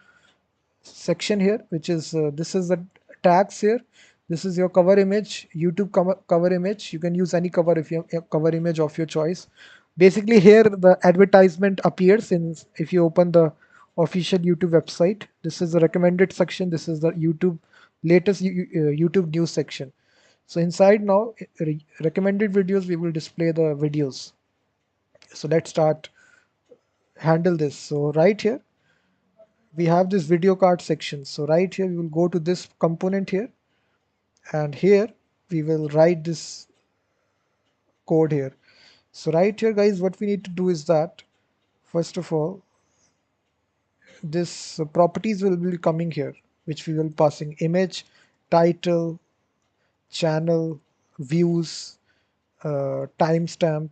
section here, which is this is the tags here. This is your cover image, YouTube cover image. You can use any cover if you have a cover image of your choice. Basically here the advertisement appears in, if you open the official YouTube website. This is the recommended section. This is the YouTube latest YouTube news section. So inside now recommended videos, we will display the videos. So let's start handle this. So right here we have this video card section. So right here we will go to this component here, and here we will write this code here. So right here guys, what we need to do is that first of all, this properties will be coming here, which we will passing image, title, channel, views, timestamp,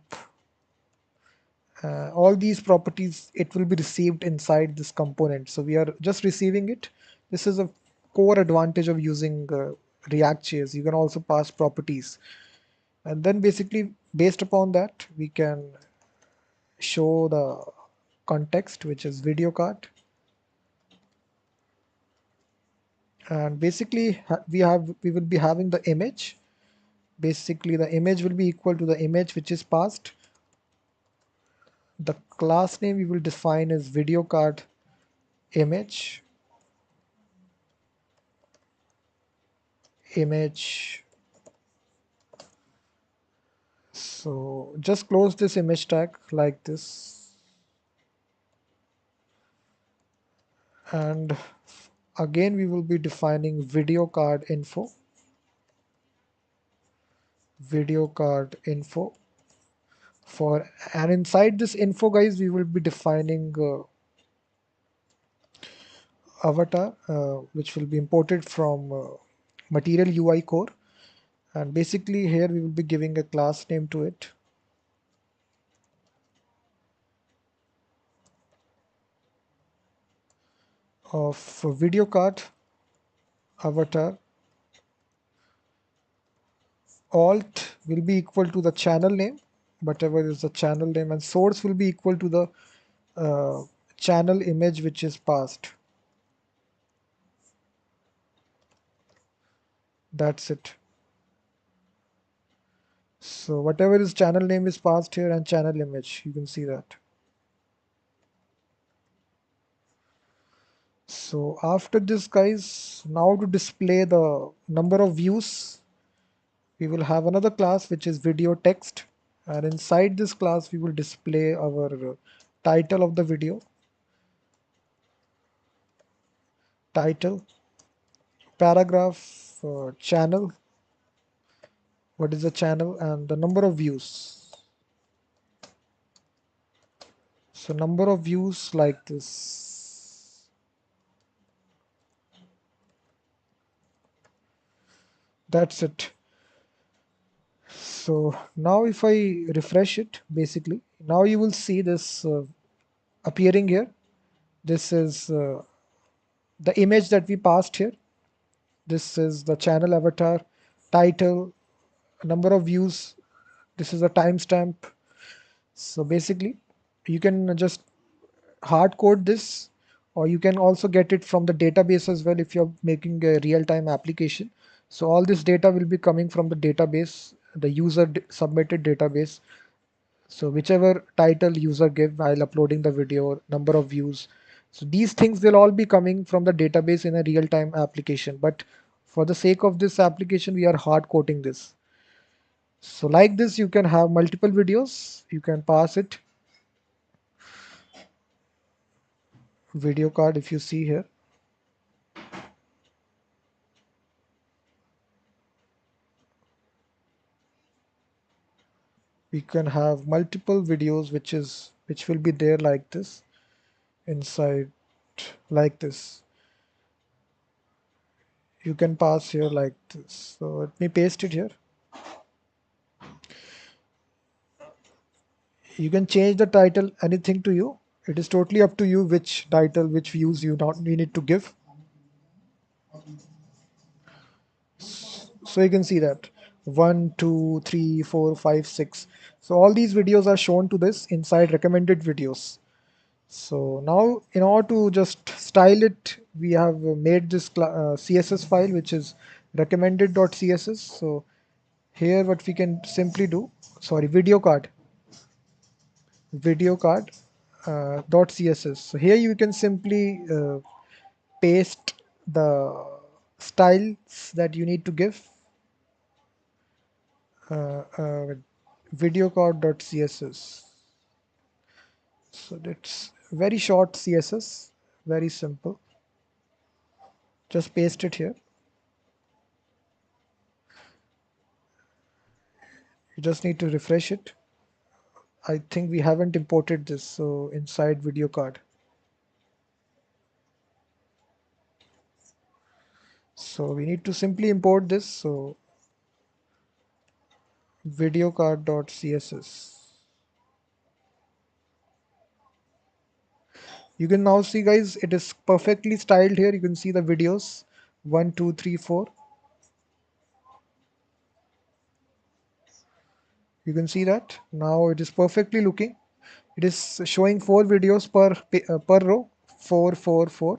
all these properties, it will be received inside this component. So we are just receiving it. This is a core advantage of using React.js. You can also pass properties, and then basically based upon that we can show the context, which is video card, and basically we will be having the image. Basically the image will be equal to the image which is passed. The class name we will define as video card image. So just close this image tag like this, and again we will be defining video card info for, and inside this info guys we will be defining avatar which will be imported from material UI core, and basically here we will be giving a class name to it of video card avatar. Alt will be equal to the channel name, whatever is the channel name, and source will be equal to the channel image which is passed. That's it. So whatever is channel name is passed here, and channel image, you can see that. So after this guys, now to display the number of views, we will have another class which is video text, and inside this class we will display our title of the video, title, paragraph, channel, what is the channel, and the number of views. So number of views like this. That's it. So now if I refresh it, basically, now you will see this appearing here. This is the image that we passed here. This is the channel avatar, title, number of views. This is a timestamp. So basically, you can just hard code this, or you can also get it from the database as well if you're making a real-time application. So all this data will be coming from the database, the user submitted database. So whichever title user give while uploading the video, number of views. So these things will all be coming from the database in a real-time application. But for the sake of this application, we are hard coding this. So like this, you can have multiple videos. You can pass it video card if you see here. We can have multiple videos which will be there like this inside, like this. You can pass here like this. So let me paste it here. You can change the title, anything to you. It is totally up to you which title, which views you need to give. So you can see that 1, 2, 3, 4, 5, 6. So all these videos are shown to this inside recommended videos. So now in order to just style it, we have made this CSS file which is recommended.css. So here what we can simply do, sorry, video card .css. So here you can simply paste the styles that you need to give, uh, uh, video card.css. So that's very short CSS, very simple. Just paste it here. You just need to refresh it. I think we haven't imported this, so inside video card. So we need to simply import this. So video card.css. You can now see guys, it is perfectly styled here. You can see the videos 1, 2, 3, 4. You can see that now it is perfectly looking. It is showing 4 videos per row, 4, 4, 4.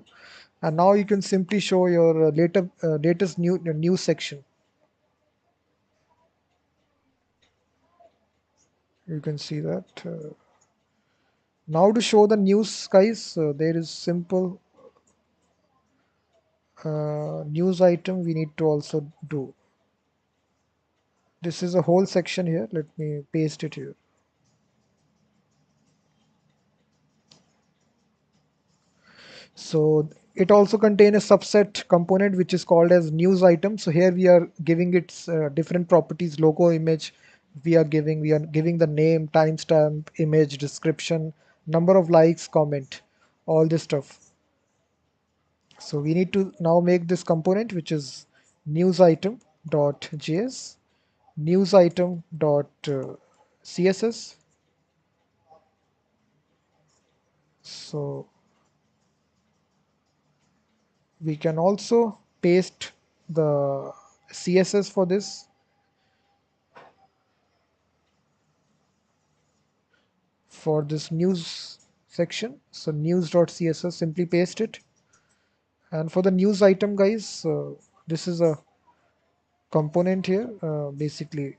And now you can simply show your latest news section. You can see that. Now to show the news guys, there is simple news item we need to also do. This is a whole section here. Let me paste it here. So it also contains a subset component which is called as news item. So here we are giving its different properties, logo, image. We are giving the name, timestamp, image, description, number of likes, comment, all this stuff. So we need to now make this component which is news item dot js, news item dot css. So we can also paste the css for this news section. So news.css, simply paste it. And for the news item, guys, this is a component here. Basically,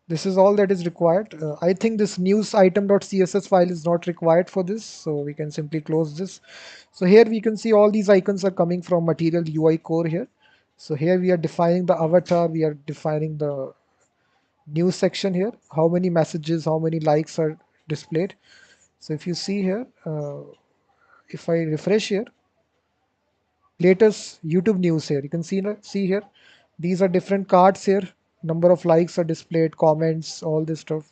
this is all that is required. I think this news item.css file is not required for this, so we can simply close this. So here we can see all these icons are coming from Material UI core here. So here we are defining the avatar, we are defining the news section here, how many messages, how many likes are displayed. So if you see here, if I refresh here, latest YouTube news here, you can see here, these are different cards here. Number of likes are displayed, comments, all this stuff.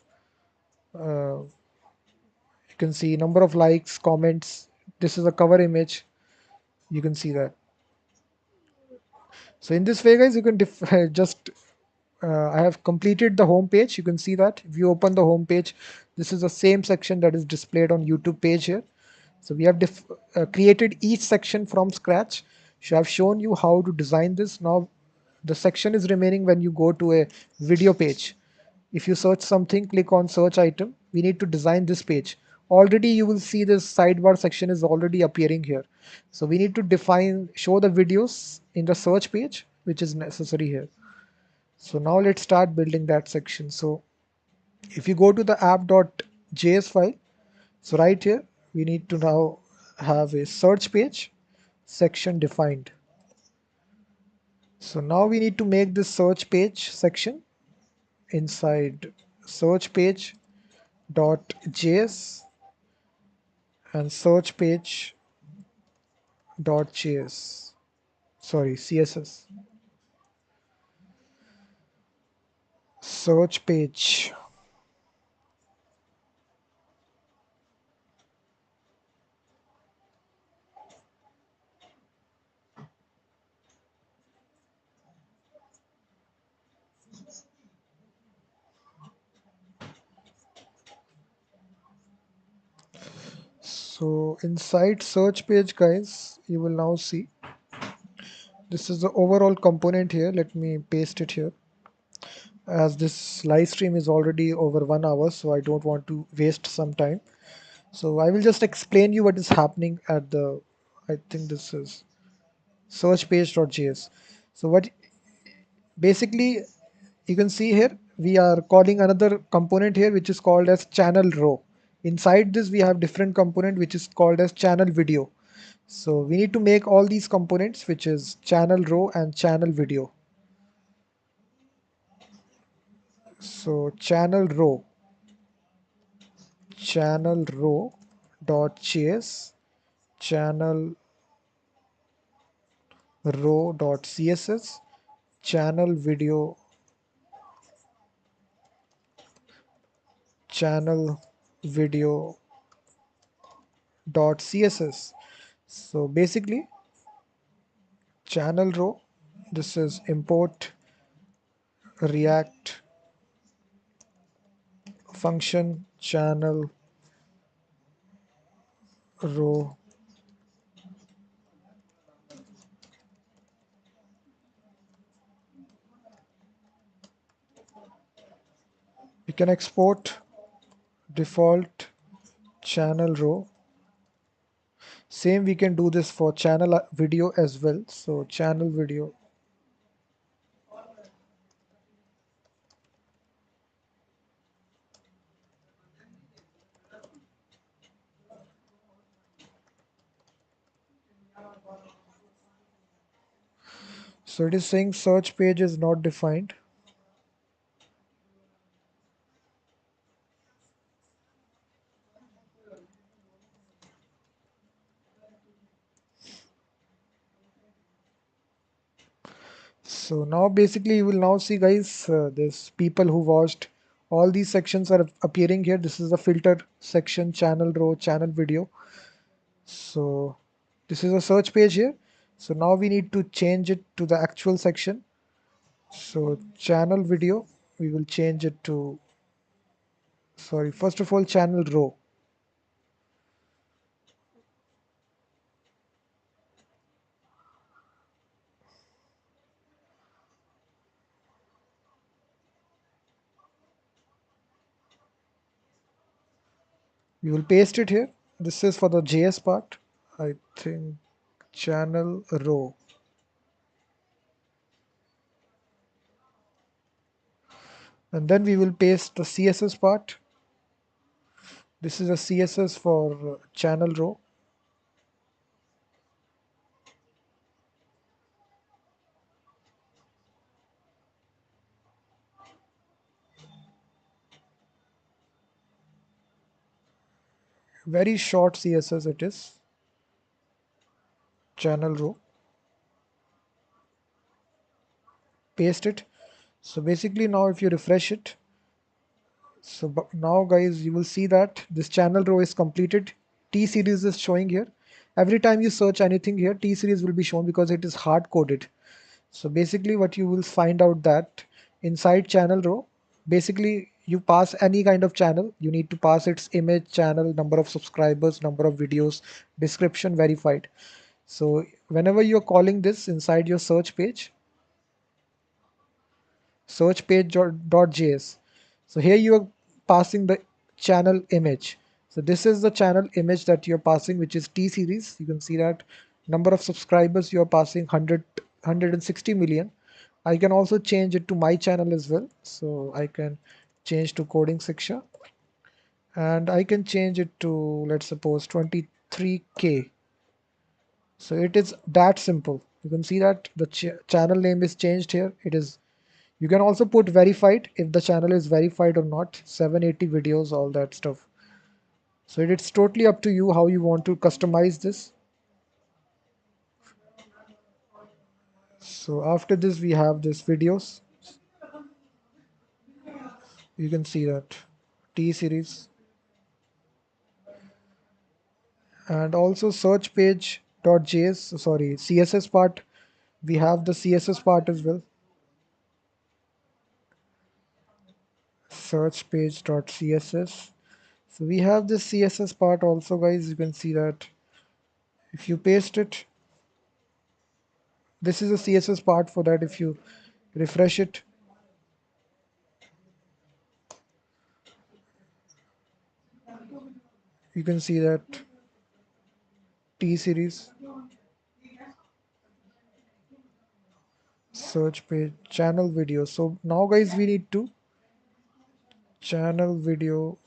You can see number of likes, comments. This is a cover image. You can see that. So in this way, guys, you can just I have completed the home page. You can see that if you open the home page, this is the same section that is displayed on YouTube page here. So we have created each section from scratch. So I've shown you how to design this. Now the section is remaining when you go to a video page. If you search something, click on search item. We need to design this page. Already you will see this sidebar section is already appearing here. So we need to show the videos in the search page, which is necessary here. So now let's start building that section. So if you go to the app.js file, so right here, we need to now have a search page section defined. So now we need to make this search page section inside search page dot js and search page dot js. Sorry, css. Search page. So inside search page, guys, you will now see this is the overall component here. Let me paste it here. As this live stream is already over 1 hour, so I don't want to waste some time. So I will just explain you what is happening at the, I think this is search page.js. So what basically you can see here, we are calling another component here which is called as channel row. Inside this we have different component which is called as channel video. So we need to make all these components which is channel row and channel video. So channel row dot js, channel row dot css, channel video, channel video dot css. So basically channel row, this is import React function channel row. We can export default channel row. Same we can do this for channel video as well. So channel video. So it is saying search page is not defined. So now basically you will now see guys, this people who watched all these sections are appearing here. This is the filter section, channel row, channel video. So this is a search page here. So now we need to change it to the actual section. So channel video, we will change it to, sorry, first of all, channel row. We will paste it here. This is for the JS part. I think channel row. And then we will paste the CSS part. This is a CSS for channel row. Very short CSS it is. Channel row. Paste it. So basically now if you refresh it, so now guys you will see that this channel row is completed. T series is showing here. Every time you search anything here, T series will be shown because it is hard coded. So basically what you will find out that inside channel row, basically you pass any kind of channel, you need to pass its image, channel, number of subscribers, number of videos, description, verified. So whenever you're calling this inside your search page, search page.js. So here you are passing the channel image. So this is the channel image that you're passing, which is T series. You can see that number of subscribers you're passing 160 million. I can also change it to my channel as well. So I can change to coding Shiksha and I can change it to, let's suppose, 23K. So it is that simple. You can see that the channel name is changed here. It is, you can also put verified if the channel is verified or not, 780 videos, all that stuff. So it's totally up to you how you want to customize this. So after this we have this videos. You can see that T series and also search page.js, sorry, CSS part. We have the CSS part as well. Search page.css. So we have this CSS part also guys. You can see that if you paste it, this is a CSS part for that. If you refresh it, you can see that T series, search page, channel video. So now guys we need to channel video.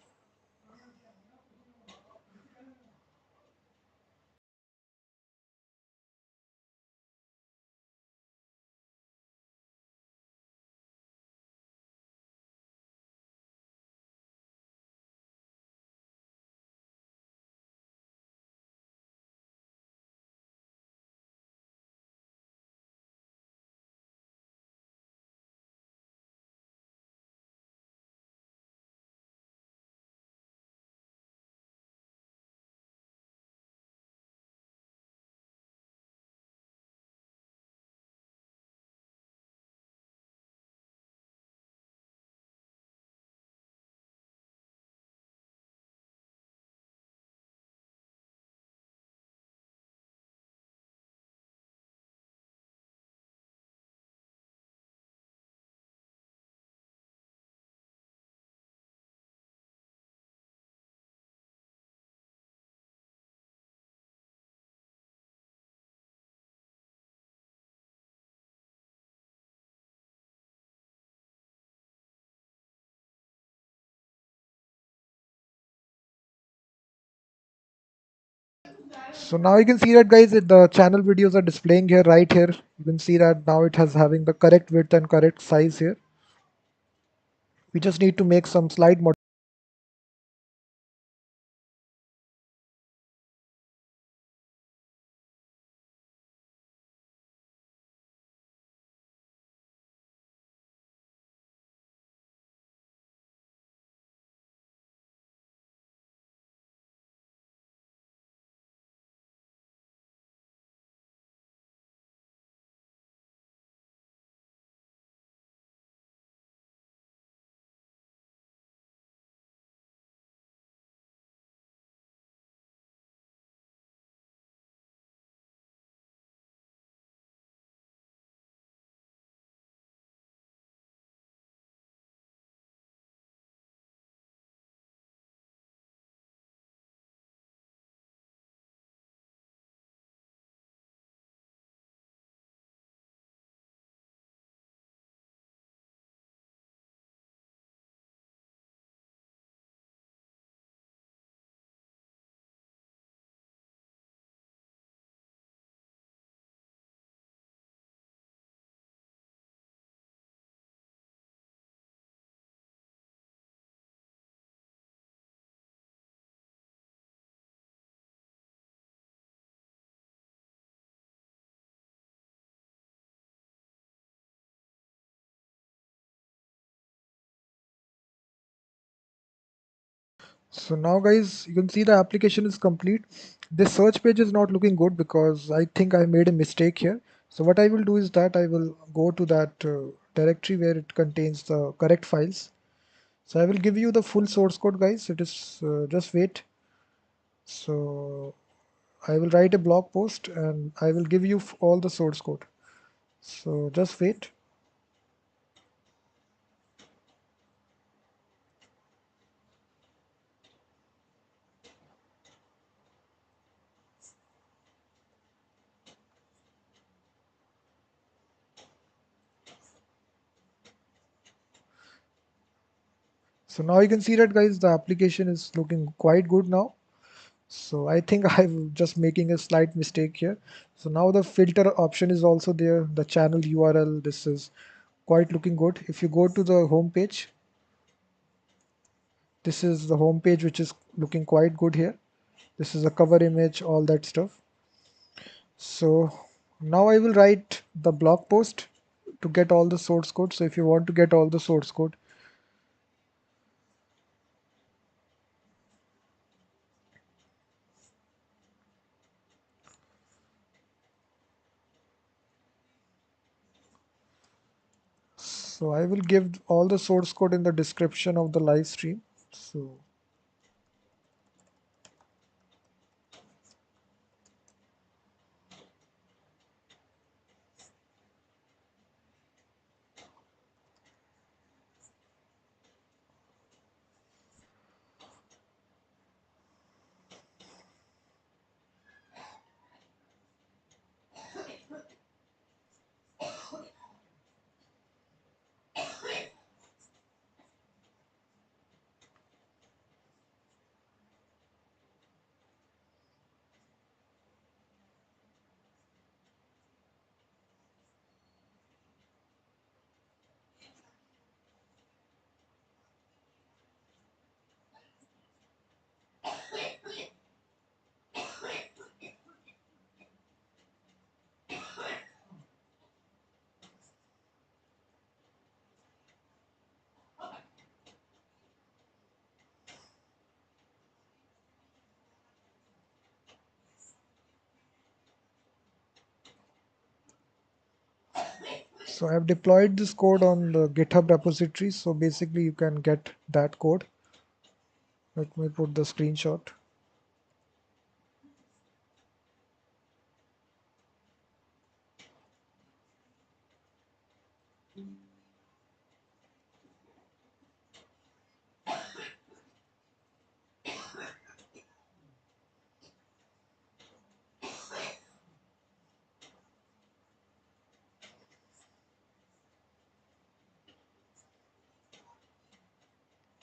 So now you can see that guys, the channel videos are displaying here, right here. You can see that now it has having the correct width and correct size here. We just need to make some slide mod. So now guys, you can see the application is complete. This search page is not looking good because I think I made a mistake here. So what I will do is that I will go to that directory where it contains the correct files. So I will give you the full source code guys. It is just wait. So I will write a blog post and I will give you all the source code. So just wait. So now you can see that guys, the application is looking quite good now. So I think I'm just making a slight mistake here. So now the filter option is also there, the channel URL. This is quite looking good. If you go to the home page, this is the home page which is looking quite good here. This is a cover image, all that stuff. So now I will write the blog post to get all the source code. So if you want to get all the source code, so I will give all the source code in the description of the live stream. So I've deployed this code on the GitHub repository. So basically you can get that code. Let me put the screenshot.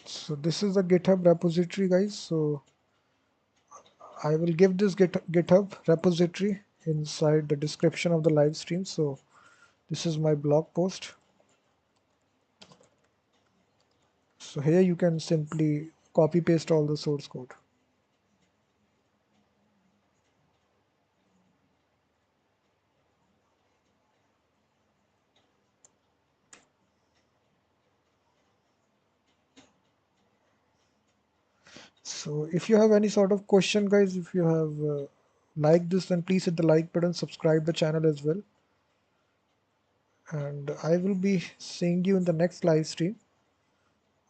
So this is the GitHub repository guys. So I will give this GitHub repository inside the description of the live stream. So this is my blog post. So here you can simply copy paste all the source code. So if you have any sort of question, guys, if you have liked this, then please hit the like button, subscribe the channel as well. And I will be seeing you in the next live stream.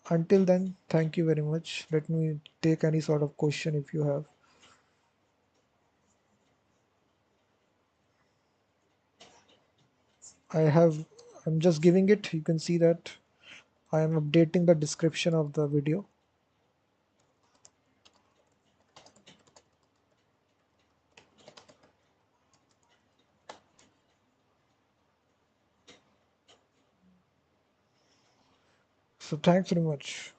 Until then, thank you very much. Let me take any sort of question if you have. I'm just giving it. You can see that I am updating the description of the video. So thanks very much.